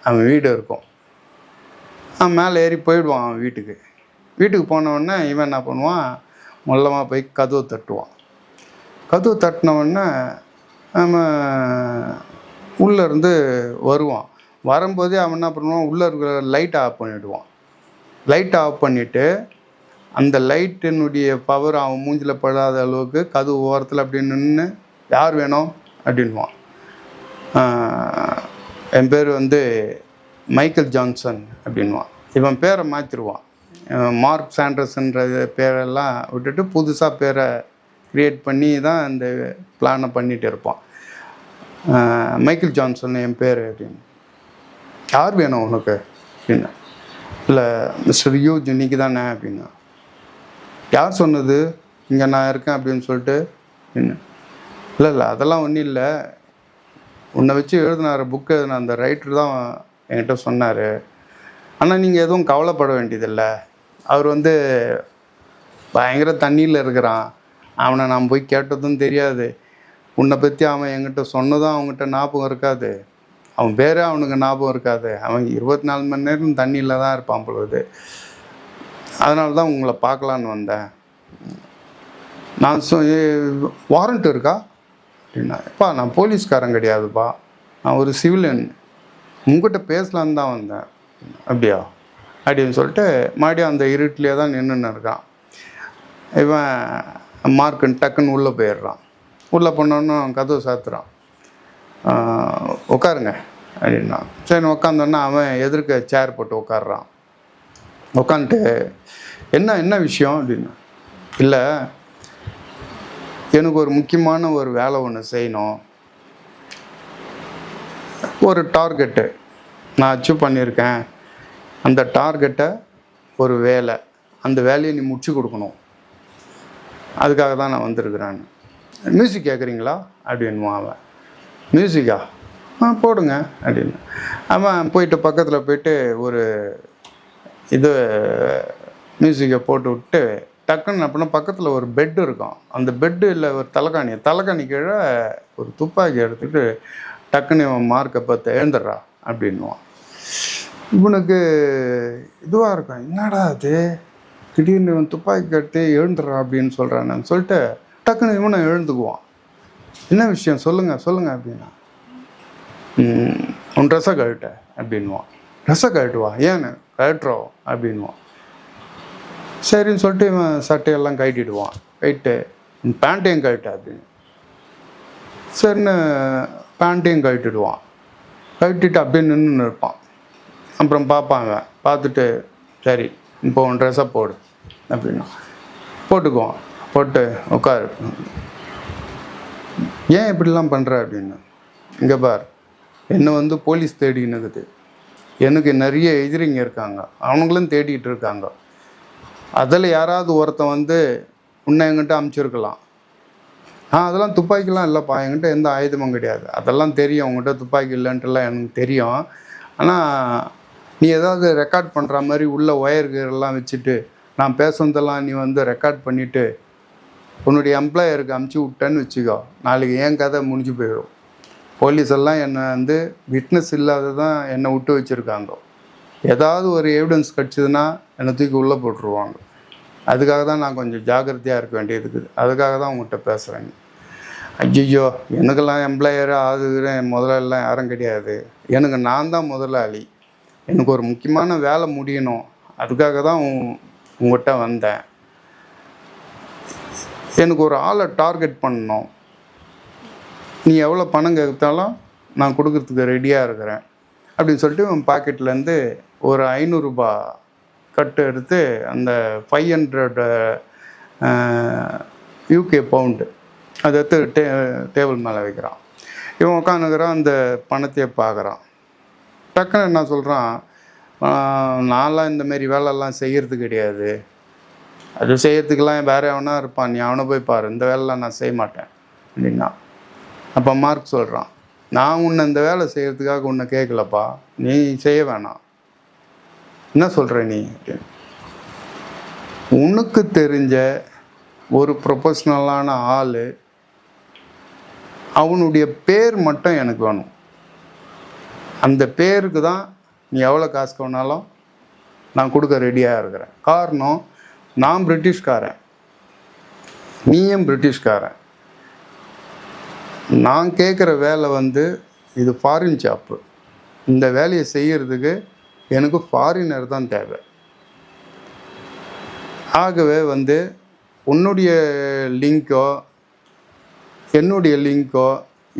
அவன் வீடு இருக்கும். அவன் மேலே ஏறி போயிடுவான் அவன் வீட்டுக்கு போனவுடனே இவன் என்ன பண்ணுவான், மொல்லமாக போய் கதவு தட்டுவான். கதவு தட்டினவுடனே அவன் உள்ளேருந்து வருவான். வரும்போதே அவன் என்ன பண்ணுவான், உள்ளே இருக்கிற லைட்டை ஆஃப் பண்ணிவிடுவான். லைட்டை ஆஃப் பண்ணிவிட்டு அந்த லைட்டினுடைய பவர் அவன் மூஞ்சில் படாத அளவுக்கு கதவு ஓரத்தில் அப்படி நின்று, யார் வேணும் அப்படின்வான். என் பேர் வந்து மைக்கேல் ஜான்சன் அப்படின்வான். இவன் பேரை மாற்றிடுவான். மார்க் சாண்டர்ஸ்ன்ற பேரெல்லாம் விட்டுட்டு புதுசாக பேரை க்ரியேட் பண்ணி தான் இந்த பிளானை பண்ணிகிட்டு இருப்பான். மைக்கேல் ஜான்சன் என் பேர் அப்படின்னு. யார் வேணும் உனக்கு அப்படின்னா, இல்லை மிஸ்டர் யூஜ் இன்னைக்கு தானே அப்படின்னா. யார் சொன்னது இங்கே நான் இருக்கேன் அப்படின்னு சொல்லிட்டு என்ன, இல்லை அதெல்லாம் ஒன்றும் இல்லை, உன்னை வச்சு எழுதினார் புக்கு எழுதின அந்த ரைட்டர் தான் என்கிட்ட சொன்னார். ஆனால் நீங்கள் எதுவும் கவலைப்பட வேண்டியதில்லை, அவர் வந்து பயங்கர தண்ணியில் இருக்கிறான், அவனை நான் போய் கேட்டதும் தெரியாது, உன்னை பற்றி அவன் என்கிட்ட சொன்னதும் அவங்ககிட்ட ஞாபகம் இருக்காது, அவன் பேரே அவனுக்கு ஞாபகம் இருக்காது, அவன் 24 மணி நேரம் தண்ணியில் தான் இருப்பான் பொழுது, அதனால தான் உங்களை பார்க்கலான்னு வந்தேன். நான் வாரண்ட் இருக்கா அப்படின்னா, எப்பா நான் போலீஸ்காரன் கிடையாதுப்பா, நான் ஒரு சிவிலியன், உங்கள்கிட்ட பேசலான்னு தான் வந்தேன். அப்படியா அப்படின்னு சொல்லிட்டு மறுபடியும் அந்த இருட்டிலே தான் நின்றுன்னு இருக்கான். இவன் மார்க்குன்னு டக்குன்னு உள்ளே போயிடுறான். உள்ளே போனோன்னு கதவு சாத்துறான். உட்காருங்க அப்படின்னா. சரி உட்காந்தோன்னா அவன் எதிர்க்க சேர் போட்டு உட்காடுறான். உட்காந்துட்டு என்ன என்ன விஷயம் அப்படின்னா, இல்லை எனக்கு ஒரு முக்கியமான ஒரு வேலை ஒன்று செய்யணும், ஒரு டார்கெட்டு நான் அச்சீவ் பண்ணியிருக்கேன், அந்த டார்கெட்டை ஒரு வேலை, அந்த வேலையை நீ முடிச்சு கொடுக்கணும், அதுக்காக தான் நான் வந்திருக்கிறேன். மியூசிக் கேட்குறீங்களா அப்படின்வான் அவன். மியூசிக்கா? போடுங்க அப்படின்னு. அவன் போயிட்டு பக்கத்தில் போயிட்டு ஒரு இது மியூசிக்கை போட்டு விட்டு டக்குன்னு அப்படின்னா பக்கத்தில் ஒரு பெட்டு இருக்கும், அந்த பெட்டு இல்லை ஒரு தலைக்காணி கீழே ஒரு துப்பாக்கி எடுத்துகிட்டு டக்குன்னு இவன் மார்க்கை பார்த்து எழுந்துடுறா அப்படின்வான். இவனுக்கு இதுவாக இருக்கும், என்னடா அது திடீர்னு இவன் துப்பாக்கி கட்டி எழுந்துடுறா அப்படின்னு சொல்கிறான்னு சொல்லிட்டு டக்குன்னு இவனை எழுந்துக்குவான். என்ன விஷயம் சொல்லுங்கள் அப்படின்னா, உன் ட்ரெஸ்ஸை கழட்ட அப்படின்வான். ட்ரெஸ்ஸை கழட்டுவா? ஏன்னு கழட்டுறோம் அப்படின்வான். சரின்னு சொல்லிட்டு இவன் சட்டையெல்லாம் கழட்டிடுவான். கழட்டு பேண்ட்டையும் கழட்ட அப்படின்னு. சரின்னு பேண்ட்டையும் கழட்டிடுவான். கழட்டிட்டு அப்படியே நின்று இருப்பான். அப்புறம் பார்ப்பான். அவன் பார்த்துட்டு சரி இப்போ உன் ட்ரெஸ்ஸை போடு அப்படின்னா போட்டுக்குவான். போட்டு உட்காரு. ஏன் இப்படிலாம் பண்ணுற அப்படின்னு. இங்கே பார், என்னை போலீஸ் தேடினுக்குது, எனக்கு நிறைய எதிரிங்க இருக்காங்க, அவனுங்களும் தேடிட்டு இருக்காங்க. அதில் யாராவது ஒருத்தன் உன்னை என்கிட்ட அமுச்சிருக்கலாம். அதெல்லாம் துப்பாக்கிலாம் இல்லைப்பா, என்கிட்ட எந்த ஆயுதமும் கிடையாது. அதெல்லாம் தெரியும், உங்கள்கிட்ட துப்பாக்கி இல்லைன்ட்டுலாம் எனக்கு தெரியும். ஆனால் நீ ஏதாவது ரெக்கார்ட் பண்ணுற மாதிரி உள்ள ஒயர்கள்லாம் வச்சுட்டு நான் பேசுனதெல்லாம் நீ ரெக்கார்ட் பண்ணிவிட்டு உன்னுடைய எம்ப்ளாயருக்கு அமுச்சு விட்டேன்னு வச்சுக்கோ, நாளைக்கு ஏன் கதை முடிஞ்சு போயிடும். போலீஸ் எல்லாம் என்னை விட்னஸ் இல்லாததான் என்னை விட்டு வச்சுருக்காங்க. ஏதாவது ஒரு எவிடன்ஸ் கிடச்சிதுன்னா என்னை தூக்கி உள்ளே போட்டுருவாங்க. அதுக்காக தான் நான் கொஞ்சம் ஜாக்கிரதையாக இருக்க வேண்டியது இருக்குது. அதுக்காக தான் உங்கள்கிட்ட பேசுகிறேங்க. ஐயோ, எனக்கெல்லாம் எம்ப்ளாயர் ஆகுறேன் முதலாளிலாம் யாரும் கிடையாது, எனக்கு நான் தான் முதலாளி. எனக்கு ஒரு முக்கியமான வேலை முடியணும், அதுக்காக தான் உங்கள்கிட்ட வந்தேன். எனக்கு ஒரு ஆளை டார்கெட் பண்ணணும், நீ எவ்வளோ பணம் கேட்டாலும் நான் கொடுக்குறதுக்கு ரெடியாக இருக்கிறேன் அப்படின்னு சொல்லிட்டு இவன் பாக்கெட்லேருந்து ஒரு 500 ரூபா கட்டு எடுத்து அந்த 500 UK பவுண்டு அதை எடுத்து டேபிள் மேலே வைக்கிறான். இவன் உட்காந்துக்கிறான், அந்த பணத்தையே பார்க்குறான். டக்குன்னு என்ன சொல்கிறான், நான்லாம் இந்தமாரி வேலைலாம் செய்கிறது கிடையாது, அது செய்கிறதுக்கெல்லாம் வேறு எவனா இருப்பான், நீ அவனை போய் பாரு, இந்த வேலைலாம் நான் செய்ய மாட்டேன் அப்படின்னா. அப்போ மார்க் சொல்கிறான், நான் உன்னை இந்த வேலை செய்கிறதுக்காக உன்னை கேட்கலப்பா, நீ செய்ய வேணாம், என்ன சொல்கிற நீ? உனக்கு தெரிஞ்ச ஒரு ப்ரொஃபஷ்னலான ஆள், அவனுடைய பேர் மட்டும் எனக்கு வேணும், அந்த பேருக்கு தான் நீ எவ்வளோ காசு வேணாலும் நான் கொடுக்க ரெடியாக இருக்கிறேன். காரணம், நான் பிரிட்டிஷ்காரன், நீயும் பிரிட்டிஷ்காரன். நான் கேட்குற வேலை இது ஃபாரின் ஜாப்பு. இந்த வேலையை செய்கிறதுக்கு எனக்கு ஃபாரினர் தான் தேவை. ஆகவே உன்னுடைய லிங்கோ என்னுடைய லிங்கோ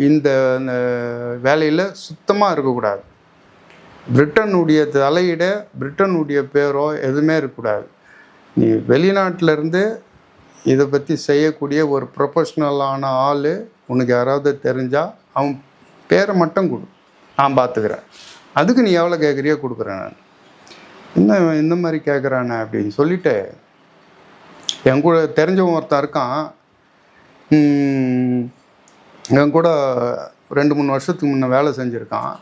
இந்த வேலையில் சுத்தமாக இருக்கக்கூடாது. பிரிட்டனுடைய தலையிட பிரிட்டனுடைய பேரோ எதுவுமே இருக்கக்கூடாது. நீ வெளிநாட்டிலேருந்து இதை பற்றி செய்யக்கூடிய ஒரு ப்ரொஃபஷ்னலான ஆள் உனக்கு யாராவது தெரிஞ்சால் அவன் பேரை மட்டும் கொடு, நான் பார்த்துக்கிறேன். அதுக்கு நீ எவ்வளோ கேட்குறியோ கொடுக்குறேன். நான் இன்னும் இந்த மாதிரி கேட்குறானே அப்படின்னு சொல்லிவிட்டு என் கூட தெரிஞ்சவன் ஒருத்தன் இருக்கான். என் கூட 2-3 வருஷத்துக்கு முன்னே வேலை செஞ்சுருக்கான்.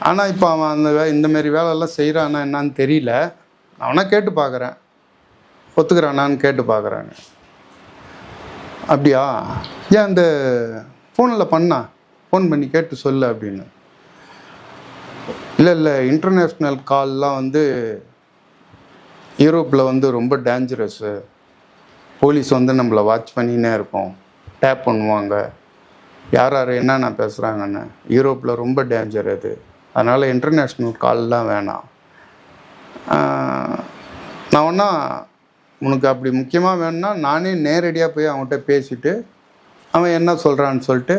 ஆனால் இப்போ அவன் இந்தமாரி வேலையெல்லாம் செய்கிறானா என்னான்னு தெரியல. அவனை கேட்டு பார்க்குறேன், ஒத்துக்கிறானான்னு கேட்டு பார்க்குறாங்க. அப்படியா, ஏன் அந்த ஃபோனில் ஃபோன் பண்ணி கேட்டு சொல்லு அப்படின்னு. இல்லை இன்டர்நேஷ்னல் கால்லாம் யூரோப்பில் ரொம்ப டேஞ்சரஸ்ஸு, போலீஸ் நம்மளை வாட்ச் பண்ணினே இருப்போம், டேப் பண்ணுவாங்க, யார் என்னென்ன பேசுகிறாங்கன்னு. யூரோப்பில் ரொம்ப டேஞ்சர் அது, அதனால் இன்டர்நேஷ்னல் கால்லாம் வேணாம். நான் ஒன்றா உனக்கு அப்படி முக்கியமாக வேணும்னா நானே நேரடியாக போய் அவன்கிட்ட பேசிவிட்டு அவன் என்ன சொல்கிறான்னு சொல்லிட்டு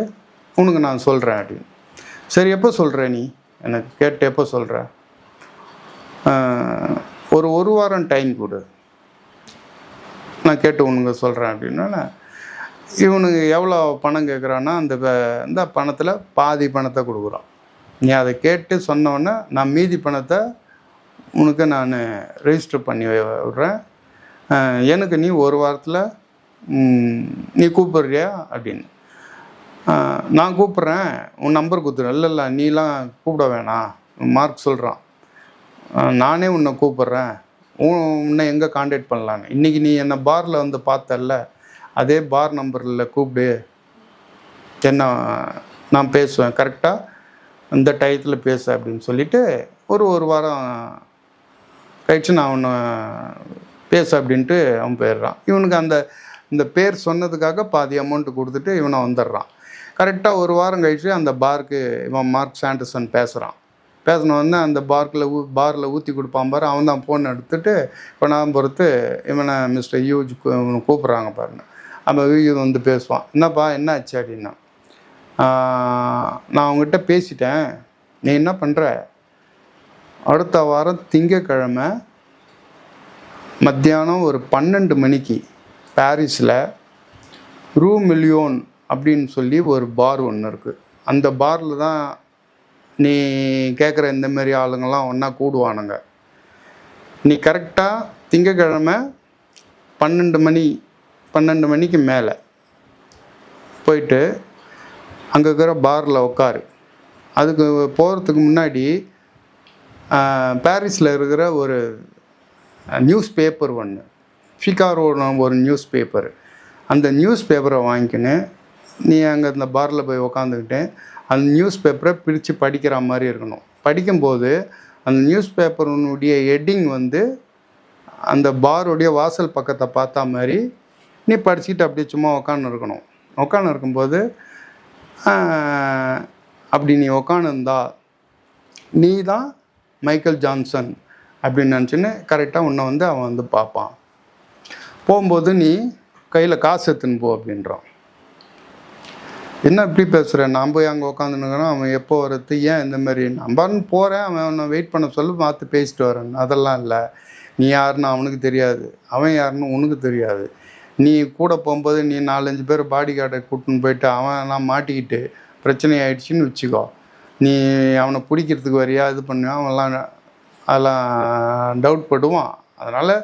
உனக்கு நான் சொல்கிறேன் அப்படின்னு. சரி எப்போ சொல்கிற நீ எனக்கு கேட்டு எப்போ சொல்கிற? ஒரு வாரம் டைம் கொடு, நான் கேட்டு உனக்கு சொல்கிறேன் அப்படின்னா. இவனுக்கு எவ்வளோ பணம் கேட்குறான்னா இந்த பணத்தில் பாதி பணத்தை கொடுக்குறான். நீ அதை கேட்டு சொன்னோன்னே நான் மீதி பணத்தை உனக்கு நான் ரெஜிஸ்டர் பண்ணி விட்றேன், எனக்கு நீ ஒரு வாரத்தில் நீ கூப்பிட்றியா அப்படின்னு. நான் கூப்பிட்றேன், உன் நம்பர் கொடுத்துறேன். இல்லை நீலாம் கூப்பிட வேணாம், மார்க் சொல்கிறான், நானே உன்னை கூப்பிட்றேன், உன்னை எங்கே காண்டாக்ட் பண்ணலான்னு. இன்றைக்கி நீ என்னை பாரில் வந்து பார்த்தல்ல, அதே பார் நம்பரில் கூப்பிடு, என்ன நான் பேசுவேன், கரெக்டாக இந்த டயத்தில் பேச அப்படின்னு சொல்லிவிட்டு ஒரு வாரம் கழிச்சு நான் அவனை பேச அப்படின்ட்டு அவன் போயிடுறான். இவனுக்கு இந்த பேர் சொன்னதுக்காக பாதி அமௌண்ட்டு கொடுத்துட்டு இவனை வந்துடுறான். கரெக்டாக ஒரு வாரம் கழிச்சு அந்த பாருக்கு இவன் மார்க் சாண்டர்சன் பேசினவொடனே அந்த பாரில் ஊற்றி கொடுப்பான் பாரு, அவன் தான் ஃபோன் எடுத்துகிட்டு இப்போ நான் பொறுத்து இவனை மிஸ்டர் யூஜ் கூப்பிட்றாங்க பாருங்க. அவன் யூஜ் வந்து பேசுவான், என்னப்பா என்ன ஆச்சு அப்படின்னா. நான் அவங்ககிட்ட பேசிட்டேன், நீ என்ன பண்ணுற, அடுத்த வாரம் திங்கக்கிழமை மத்தியானம் ஒரு 12 மணிக்கு பாரிஸில் ரூ மில்லியோன் அப்படின்னு சொல்லி ஒரு பார் ஒன்று இருக்குது. அந்த பாரில் தான் நீ கேட்குற இந்தமாரி ஆளுங்கள்லாம் ஒன்றா கூடுவானுங்க. நீ கரெக்டாக திங்கக்கிழமை 12 மணிக்கு மேலே போயிட்டு அங்கே இருக்கிற பாரில் உட்காரு. அதுக்கு போகிறதுக்கு முன்னாடி பாரிஸில் இருக்கிற ஒரு நியூஸ் பேப்பர் ஒன்று, ஃபிகாரோன்னு ஒரு நியூஸ் பேப்பர், அந்த நியூஸ் பேப்பரை வாங்கிக்கின்னு நீ அங்கே இந்த பாரில் போய் உக்காந்துக்கிட்டு அந்த நியூஸ் பேப்பரை பிரித்து படிக்கிற மாதிரி இருக்கணும். படிக்கும்போது அந்த நியூஸ் பேப்பருடைய ஹெட்டிங் வந்து அந்த பாருடைய வாசல் பக்கத்தை பார்த்தா மாதிரி நீ படிச்சுக்கிட்டு அப்படியே சும்மா உக்காந்து இருக்கணும். உக்காந்து இருக்கும்போது அப்படி நீ உக்காந்துருந்தா நீ தான் மைக்கேல் ஜான்சன் அப்படின்னு நினச்சின்னு கரெக்டாக உன்னை வந்து அவன் வந்து பார்ப்பான். போகும்போது நீ கையில் காசு எடுத்துன்னு போ அப்படின்றான். என்ன இப்படி பேசுகிறேன், நான் போய் அங்கே உட்காந்துனுக்கிறேன், அவன் எப்போ வரது, ஏன் இந்தமாரி நம்பான்னு போகிறேன், அவனை வெயிட் பண்ண சொல்லி பார்த்து பேசிட்டு வரேன். அதெல்லாம் இல்லை, நீ யாருன்னு அவனுக்கு தெரியாது, அவன் யாருன்னு உனக்கு தெரியாது. நீ கூட போகும்போது நீ 4-5 பேர் பாடி கார்டை கூட்டின்னு போயிட்டு அவன்லாம் மாட்டிக்கிட்டு பிரச்சனை ஆகிடுச்சின்னு வச்சுக்கோ, நீ அவனை பிடிக்கிறதுக்கு வரியா இது பண்ணுவான், அதெல்லாம் டவுட் படுவான். அதனால்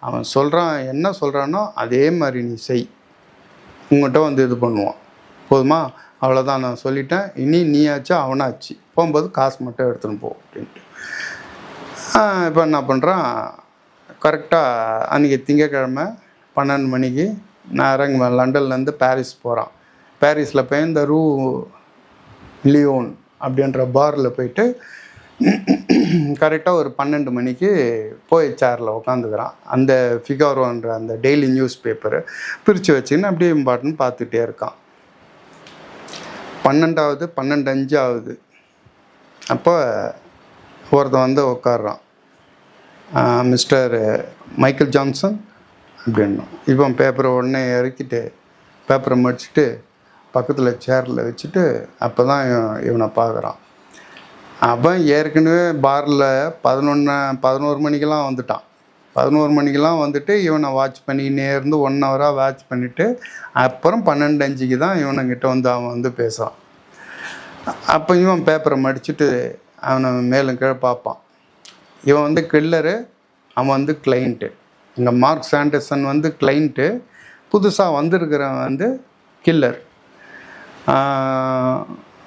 அவன் சொல்கிறான், என்ன சொல்கிறானோ அதே மாதிரி நீ செய், உங்கள்கிட்ட வந்து இது பண்ணுவான். போதுமா, அவ்வளோதான், நான் சொல்லிட்டேன், இனி நீயாச்சு அவனாச்சு, போகும்போது காசு மட்டும் எடுத்துன்னு போ அப்படின்ட்டு. இப்போ என்ன பண்ணுறான், கரெக்டாக அன்றைக்கி திங்கக்கிழமை 12 மணிக்கு நான் இறங்குவேன். லண்டன்லேருந்து பாரிஸ் போகிறான். பாரிஸில் போய் இந்த ரூ லியோன் அப்படின்ற பாரில் போயிட்டு கரெக்டாக ஒரு 12 மணிக்கு போய் சேரில் உட்காந்துக்கிறான். அந்த ஃபிகாரோன்ற அந்த டெய்லி நியூஸ் பேப்பரை பிரித்து வச்சுக்கின்னு அப்படியே பாட்டுன்னு பார்த்துட்டே இருக்கான். 12:05 ஆகுது. அப்போ ஒருத்தன் வந்து உட்காடுறான், மிஸ்டர் மைக்கேல் ஜான்சன் அப்படின்னு. இவன் பேப்பரை உடனே இறக்கிட்டு பேப்பரை மடிச்சுட்டு பக்கத்தில் சேரில் வச்சுட்டு அப்போ தான் இவனை பார்க்குறான். அவன் ஏற்கனவே பாரில் 11 மணிக்கெல்லாம் வந்துட்டான். 11 மணிக்கெல்லாம் வந்துட்டு இவனை வாட்ச் பண்ணிக்கினே இருந்து 1 ஹவராக வாட்ச் பண்ணிவிட்டு அப்புறம் 12:05 தான் இவனுங்கிட்ட வந்து அவன் வந்து பேசுகிறான். அப்போ இவன் பேப்பரை மடிச்சுட்டு அவனை மேலும் கீழே பார்ப்பான். இவன் வந்து கில்லரு, அவன் வந்து கிளைண்ட்டு. இங்கே மார்க் சாண்டர்சன் வந்து கிளைண்ட்டு, புதுசாக வந்திருக்கிறவன் வந்து கில்லர்.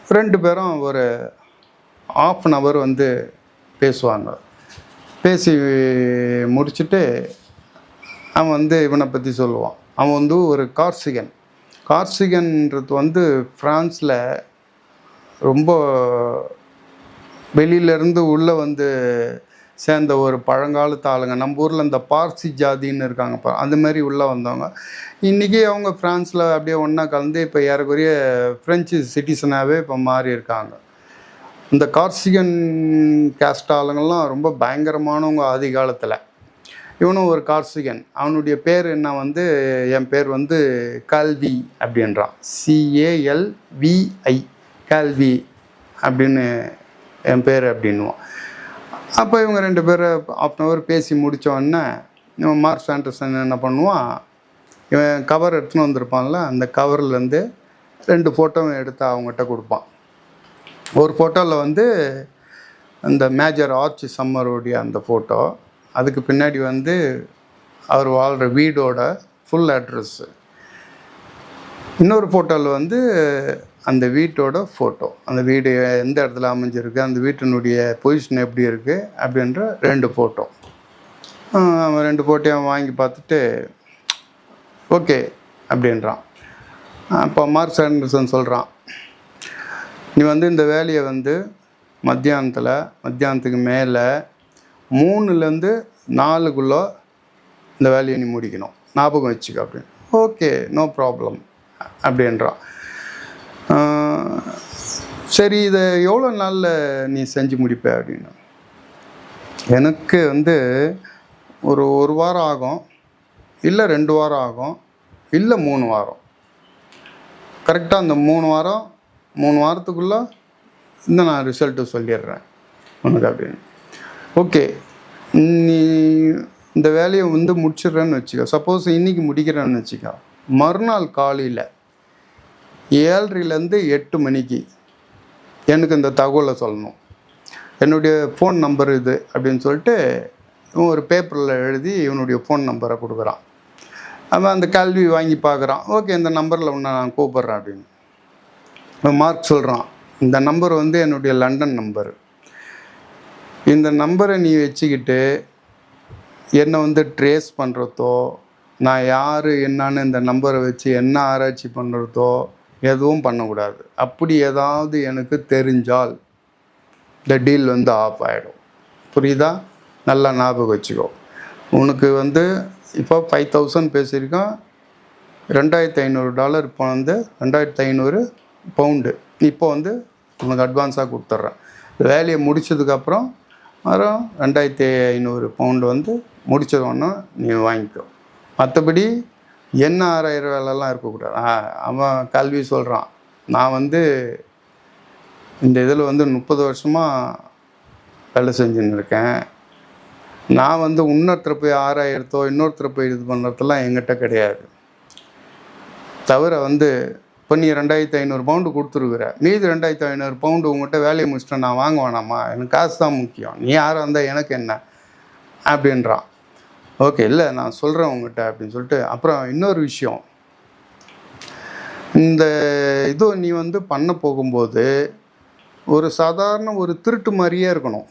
2 பேரும் ஒரு 1/2 hour வந்து பேசுவாங்க. பேசி முடிச்சுட்டு அவன் வந்து இவனை பற்றி சொல்லுவான். அவன் வந்து ஒரு கார்சிகன்றது வந்து ஃப்ரான்ஸில் ரொம்ப வெளியிலேருந்து உள்ளே வந்து சேர்ந்த ஒரு பழங்காலத்து ஆளுங்க. நம்ம ஊரில் இந்த பார்சி ஜாதின்னு இருக்காங்க, அந்த மாதிரி உள்ளே வந்தவங்க. இன்றைக்கி அவங்க ஃப்ரான்ஸில் அப்படியே ஒன்றா கலந்து இப்போ ஏறக்குறைய ஃப்ரெஞ்சு சிட்டிசனாகவே இப்போ மாறி இருக்காங்க. இந்த கார்சிகன் கேஸ்ட் ஆளுங்கள்லாம் ரொம்ப பயங்கரமானவங்க ஆதி காலத்தில். இவனும் ஒரு கார்சிகன். அவனுடைய பேர் என்ன வந்து, என் பேர் வந்து கால்வி அப்படின்றான், CALVI, கால்வி அப்படின்னு என் பேர் அப்படின்வான். அப்போ இவங்க 2 பேரும் ½ பேசி முடித்தோடனே இவன் மார்க் ஆண்டர்சன் என்ன பண்ணுவான், இவன் கவர் எடுத்துன்னு வந்திருப்பான்ல, அந்த கவர்லேருந்து 2 ஃபோட்டோவும் எடுத்து அவங்ககிட்ட கொடுப்பான். ஒரு ஃபோட்டோவில் வந்து அந்த மேஜர் ஆர்ச் சம்மருடைய அந்த ஃபோட்டோ, அதுக்கு பின்னாடி வந்து அவர் வாழ்கிற வீடோட ஃபுல் அட்ரஸ்ஸு. இன்னொரு ஃபோட்டோவில் வந்து அந்த வீட்டோட ஃபோட்டோ, அந்த வீடு எந்த இடத்துல அமைஞ்சிருக்கு, அந்த வீட்டினுடைய பொசிஷன் எப்படி இருக்குது அப்படின்ற 2 ஃபோட்டோ. அவன் 2 ஃபோட்டோயும் வாங்கி பார்த்துட்டு ஓகே அப்படின்றான். அப்போ மார்க் ஆண்டர்சன் சொல்கிறான், நீ வந்து இந்த வேலையை வந்து மத்தியானத்துக்கு மேலே 3லேருந்து 4க்குள்ளே இந்த வேலையை நீ முடிக்கணும், ஞாபகம் வச்சுக்க அப்படின்னு. ஓகே, நோ ப்ராப்ளம் அப்படின்றான். சரி, இதை எவ்வளோ நாளில் நீ செஞ்சு முடிப்ப அப்படின்னு. எனக்கு வந்து ஒரு வாரம் ஆகும், இல்லை 2 வாரம் ஆகும், இல்லை 3 வாரம். கரெக்டாக அந்த 3 வாரத்துக்குள்ளே நான் ரிசல்ட்டு சொல்லிடுறேன் உனக்கு அப்படின்னு. ஓகே, நீ இந்த வேலையை வந்து முடிச்சிடுறேன்னு வச்சுக்கோ. சப்போஸ் இன்றைக்கி முடிக்கிறேன்னு வச்சுக்கோ, மறுநாள் காலையில் 7:30லேருந்து 8 மணிக்கு எனக்கு இந்த தகவலை சொல்லணும். என்னுடைய ஃபோன் நம்பர் இது அப்படின்னு சொல்லிட்டு இவன் ஒரு பேப்பரில் எழுதி இவனுடைய ஃபோன் நம்பரை கொடுக்குறான். அவன் அந்த கல்வி வாங்கி பார்க்குறான். ஓகே, இந்த நம்பரில் உன்னை நான் கூப்பிட்றேன் அப்படின்னு. இவன் மார்க் சொல்கிறான், இந்த நம்பர் வந்து என்னுடைய லண்டன் நம்பரு. இந்த நம்பரை நீ வச்சுக்கிட்டு என்னை வந்து ட்ரேஸ் பண்ணுறதோ, நான் யார் என்னான்னு இந்த நம்பரை வச்சு என்ன ஆராய்ச்சி பண்ணுறதோ எதுவும் பண்ணக்கூடாது. அப்படி ஏதாவது எனக்கு தெரிஞ்சால் இந்த டீல் வந்து ஆஃப் ஆகிடும். புரியுதா? நல்லா ஞாபகம் வச்சுக்கோ. உனக்கு வந்து இப்போ 5000 பேசியிருக்கான், $2500 இப்போ வந்து 2500 பவுண்டு இப்போ வந்து உனக்கு அட்வான்ஸாக கொடுத்துட்றேன். வேலையை முடித்ததுக்கப்புறம் வரும் 2500 பவுண்டு வந்து முடித்ததோன்னா நீ வாங்கிக்கோ. மற்றபடி என்ன ஆராயிர வேலைலாம் இருக்கக்கூடாது. அவன் கல்வி சொல்கிறான், நான் வந்து இந்த இதில் வந்து 30 வருஷமாக வேலை செஞ்சுன்னு இருக்கேன். நான் வந்து இன்னொருத்தரை போய் ஆராயிரத்தோ இன்னொருத்தரை போய் இது பண்ணுறதெல்லாம் எங்கிட்ட கிடையாது. தவிர வந்து இப்போ நீ 2500 பவுண்டு கொடுத்துருக்குற, மீதி 2500 பவுண்டு உங்கள்கிட்ட வேலையை முடிச்சிட்டேன், நான் வாங்க வேணாமா? எனக்கு காசு தான் முக்கியம், நீ யாராக இருந்தால் எனக்கு என்ன அப்படின்றான். ஓகே, இல்லை நான் சொல்கிறேன் உங்கள்கிட்ட அப்படின்னு சொல்லிட்டு. அப்புறம் இன்னொரு விஷயம், இந்த இது நீ வந்து பண்ண போகும்போது ஒரு சாதாரண ஒரு திருட்டு மாதிரியே இருக்கணும்.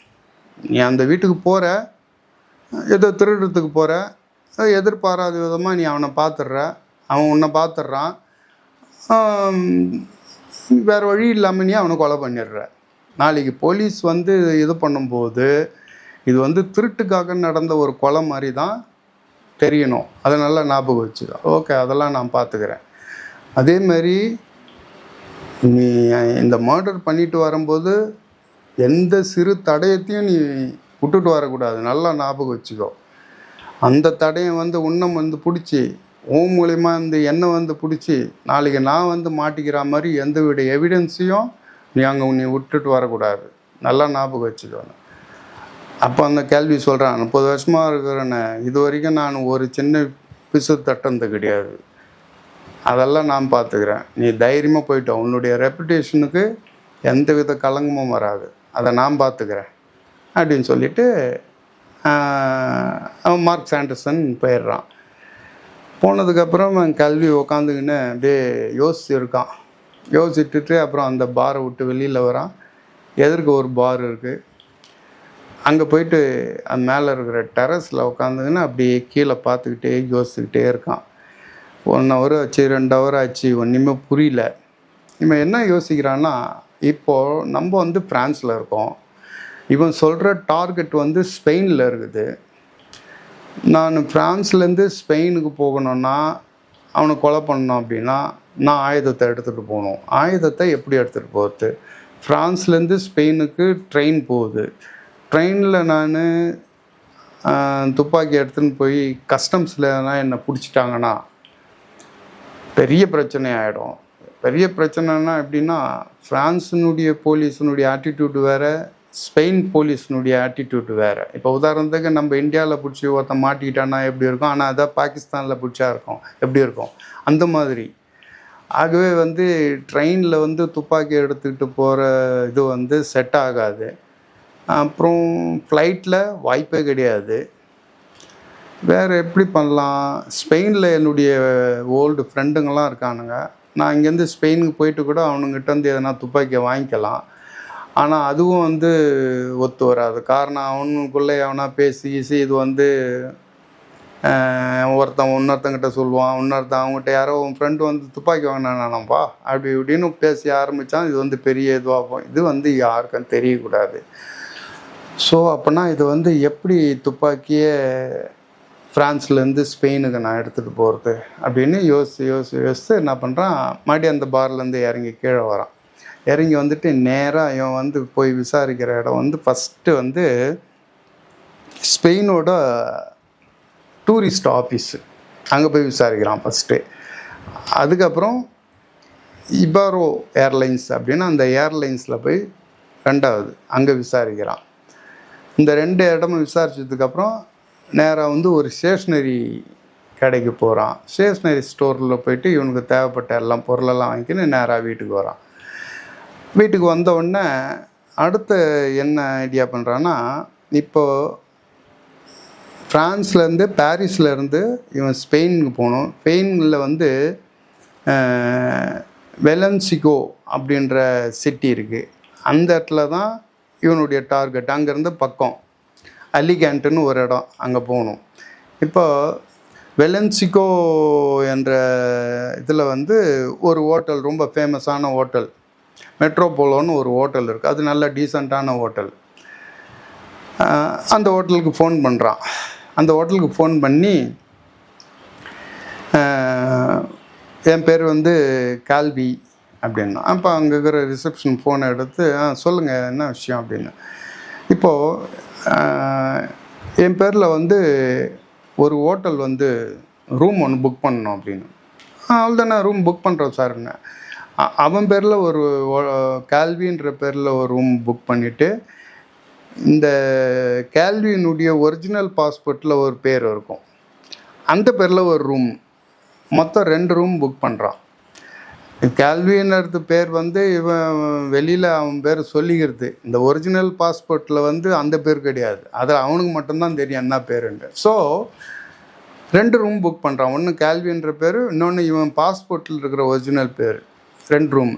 நீ அந்த வீட்டுக்கு போகிற, ஏதோ திருடுறதுக்கு போகிற, எதிர்பாராத விதமாக நீ அவனை பார்த்துடுற, அவன் உன்னை பார்த்துட்றான், வேறு வழி இல்லாமல் நீ அவனை கொலை பண்ணிடுற. நாளைக்கு போலீஸ் வந்து இது பண்ணும்போது இது வந்து திருட்டுக்காக நடந்த ஒரு கொலை மாதிரி தான் தெரியணும். அதை நல்லா ஞாபகம் வச்சுக்கோ. ஓகே, அதெல்லாம் நான் பார்த்துக்கிறேன். அதேமாரி நீ இந்த மர்டர் பண்ணிட்டு வரும்போது எந்த சிறு தடயத்தையும் நீ விட்டுட்டு வரக்கூடாது. நல்லா ஞாபகம் வச்சுக்கோ. அந்த தடயம் வந்து உன்னம் வந்து பிடிச்சி உன் மூலிமா இந்த எண்ணெய் வந்து பிடிச்சி நாளைக்கு நான் வந்து மாட்டிக்கிற மாதிரி எந்த விட எவிடன்ஸையும் நீ விட்டுட்டு வரக்கூடாது. நல்லா ஞாபகம் வச்சுக்கோங்க. அப்போ அந்த கேள்வி சொல்கிறான், 30 வருஷமாக இருக்கிறேன்னு இது வரைக்கும் நான் ஒரு சின்ன பிசு தட்டந்து கிடையாது, அதெல்லாம் நான் பார்த்துக்கிறேன். நீ தைரியமாக போயிட்டோம், உன்னுடைய ரெப்புடேஷனுக்கு எந்த வித கலங்கமும் வராது, அதை நான் பார்த்துக்கிறேன் அப்படின்னு சொல்லிவிட்டு அவன் மார்க் ஆண்டர்சன் போயிடுறான். போனதுக்கப்புறம் அவன் கல்வி உக்காந்துக்கின்னு அப்படியே யோசிச்சுருக்கான். யோசிச்சுட்டு அப்புறம் அந்த பாரை விட்டு வெளியில் வரான். எதிர்க்க ஒரு பார் இருக்குது. அங்கே போயிட்டு அந்த மேலே இருக்கிற டெரஸில் உட்காந்துக்கின்னு அப்படியே கீழே பார்த்துக்கிட்டே யோசிச்சுக்கிட்டே இருக்கான். 1 ஹவர் ஆச்சு, 2 ஹவர் ஆச்சு, ஒன்றுமே புரியல. இவன் என்ன யோசிக்கிறான்னா, இப்போது நம்ம வந்து ஃப்ரான்ஸில் இருக்கோம், இவன் சொல்கிற டார்கெட் வந்து ஸ்பெயினில் இருக்குது. நான் ஃப்ரான்ஸ்லேருந்து ஸ்பெயினுக்கு போகணுன்னா, அவனை கொலை பண்ணணும் அப்படின்னா நான் ஆயுதத்தை எடுத்துகிட்டு போகணும். ஆயுதத்தை எப்படி எடுத்துகிட்டு போகிறது? ஃப்ரான்ஸ்லேருந்து ஸ்பெயினுக்கு ட்ரெயின் போகுது. ட்ரெயினில் நான் துப்பாக்கி எடுத்துன்னு போய் கஸ்டம்ஸில் என்னை பிடிச்சிட்டாங்கன்னா பெரிய பிரச்சனை ஆகிடும். பெரிய பிரச்சனைனா எப்படின்னா, ஃப்ரான்ஸினுடைய போலீஸினுடைய ஆட்டிடியூட் வேறு, ஸ்பெயின் போலீஸினுடைய ஆட்டிடியூட் வேறு. இப்போ உதாரணத்துக்கு நம்ம இந்தியாவில் பிடிச்சி ஒருத்தன் மாட்டிக்கிட்டான்னா எப்படி இருக்கும், ஆனால் அதான் பாகிஸ்தானில் பிடிச்சா இருக்கும் எப்படி இருக்கும், அந்த மாதிரி. ஆகவே வந்து ட்ரெயினில் வந்து துப்பாக்கி எடுத்துக்கிட்டு போகிற இது வந்து செட் ஆகாது. அப்புறம் ஃப்ளைட்டில் வாய்ப்பே கிடையாது. வேறு எப்படி பண்ணலாம்? ஸ்பெயினில் என்னுடைய ஓல்டு ஃப்ரெண்டுங்கள்லாம் இருக்கானுங்க. நான் இங்கேருந்து ஸ்பெயினுக்கு போயிட்டு கூட அவனுங்கிட்ட வந்து எதனா துப்பாக்கியை வாங்கிக்கலாம். ஆனால் அதுவும் வந்து ஒத்து வராது. காரணம் அவனுக்குள்ளே எவனா பேசி கீசி இது வந்து ஒருத்தன் இன்னொருத்தங்கிட்ட சொல்லுவான், இன்னொருத்தன் அவங்ககிட்ட யாரோ உன் ஃப்ரெண்டு வந்து துப்பாக்கி வாங்கினானாப்பா அப்படி இப்படின்னு பேசி ஆரம்பித்தான். இது வந்து பெரிய இதுவாகும். இது வந்து யாருக்கும் தெரியக்கூடாது. ஸோ அப்போனா இது வந்து எப்படி துப்பாக்கியே ஃப்ரான்ஸ்லேருந்து ஸ்பெயினுக்கு நான் எடுத்துகிட்டு போகிறது அப்படின்னு யோசித்து என்ன பண்ணுறான், மறுபடியும் அந்த பார்லேருந்து இறங்கி கீழே வரான். இறங்கி வந்துட்டு நேராக இவன் வந்து போய் விசாரிக்கிற இடம் வந்து ஃபஸ்ட்டு வந்து ஸ்பெயினோட டூரிஸ்ட் ஆஃபீஸு, அங்கே போய் விசாரிக்கிறான் ஃபஸ்ட்டு. அதுக்கப்புறம் இபாரோ ஏர்லைன்ஸ் அப்படின்னு அந்த ஏர்லைன்ஸில் போய் ரெண்டாவது அங்கே விசாரிக்கிறான். இந்த 2 இடமும் விசாரித்ததுக்கப்புறம் நேராக வந்து ஒரு ஸ்டேஷ்னரி கடைக்கு போகிறான். ஸ்டேஷ்னரி ஸ்டோரில் போயிட்டு இவனுக்கு தேவைப்பட்ட எல்லாம் பொருளெல்லாம் வாங்கிக்கின்னு நேராக வீட்டுக்கு வரான். வீட்டுக்கு வந்த உடனே அடுத்த என்ன ஐடியா பண்ணுறான்னா, இப்போது ஃப்ரான்ஸ்லேருந்து பாரிஸ்லேருந்து இவன் ஸ்பெயினுக்கு போகணும். ஸ்பெயினில் வந்து வெலன்சிகோ அப்படின்ற சிட்டி இருக்குது. அந்த இடத்துல தான் இவனுடைய டார்கெட். அங்கேருந்து பக்கம் அலிகேண்ட்டுன்னு ஒரு இடம், அங்கே போகணும். இப்போ வெலன்சிகோ என்ற இதில் வந்து ஒரு ஹோட்டல், ரொம்ப ஃபேமஸான ஹோட்டல் மெட்ரோபோலோன்னு ஒரு ஹோட்டல் இருக்குது. அது நல்ல டீசெண்டான ஹோட்டல். அந்த ஹோட்டலுக்கு ஃபோன் பண்ணுறான். அந்த ஹோட்டலுக்கு ஃபோன் பண்ணி, என் பேர் வந்து கால்வி அப்படின்னா. அப்போ அங்கே இருக்கிற ரிசப்ஷன் ஃபோனை எடுத்து சொல்லுங்கள் என்ன விஷயம் அப்படின்னு. இப்போது என் பேரில் வந்து ஒரு ஹோட்டல் வந்து ரூம் ஒன்று புக் பண்ணணும் அப்படின்னு. அவ்வளோதானே, ரூம் புக் பண்ணுறோம் சார்ன்னு. அவன் பேரில் ஒரு கால்வின்ற பேரில் ஒரு ரூம் புக் பண்ணிவிட்டு, இந்த கால்வியினுடைய ஒரிஜினல் பாஸ்போர்ட்டில் ஒரு பேர் இருக்கும், அந்த பேரில் ஒரு ரூம், மொத்தம் 2 ரூம் புக் பண்ணுறான். கால்வின்றது பேர் வந்து இவன் வெளியில் அவன் பேர் சொல்லிக்கிறது. இந்த ஒரிஜினல் பாஸ்போர்ட்டில் வந்து அந்த பேர் கிடையாது. அதில் அவனுக்கு மட்டும்தான் தெரியும் என்ன பேருன்ட்டு. ஸோ 2 ரூம் புக் பண்ணுறான். ஒன்று கால்வின்ற பேர், இன்னொன்று இவன் பாஸ்போர்ட்டில் இருக்கிற ஒரிஜினல் பேர். 2 ரூம்.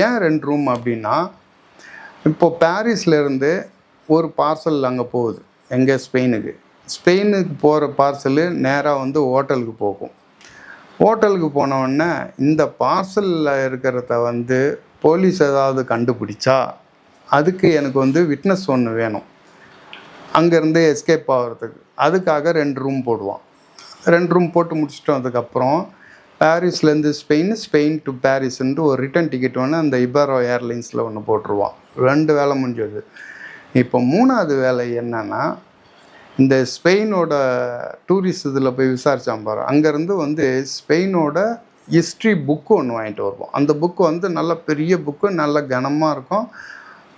ஏன் 2 ரூம் அப்படின்னா, இப்போது பாரிஸ்லேருந்து ஒரு பார்சல் அங்கே போகுது, எங்கே ஸ்பெயினுக்கு. ஸ்பெயினுக்கு போகிற பார்சலு நேராக வந்து ஹோட்டலுக்கு போகும். ஹோட்டலுக்கு போனவுடனே இந்த பார்சலில் இருக்கிறத வந்து போலீஸ் ஏதாவது கண்டுபிடிச்சா அதுக்கு எனக்கு வந்து விட்னஸ் ஒன்று வேணும், அங்கேருந்து எஸ்கேப் ஆகிறதுக்கு. அதுக்காக 2 ரூம் போடுவான். 2 ரூம் போட்டு முடிச்சுட்டு வந்ததுக்கப்புறம் பாரிஸ்லேருந்து ஸ்பெயின் டு பாரிஸ்ன்ட்டு ஒரு ரிட்டன் டிக்கெட் ஒன்று அந்த இபாரோ ஏர்லைன்ஸில் ஒன்று போட்டுருவான். 2 வேலை முடிஞ்சது. இப்போ 3வது வேலை என்னென்னா, இந்த ஸ்பெயினோட டூரிஸ்ட் இதில் போய் விசாரித்தான் பாரு, அங்கேருந்து வந்து ஸ்பெயினோட ஹிஸ்ட்ரி புக்கு ஒன்று வாங்கிட்டு வருவோம். அந்த புக்கு வந்து நல்ல பெரிய புக்கு, நல்ல கனமாக இருக்கும்,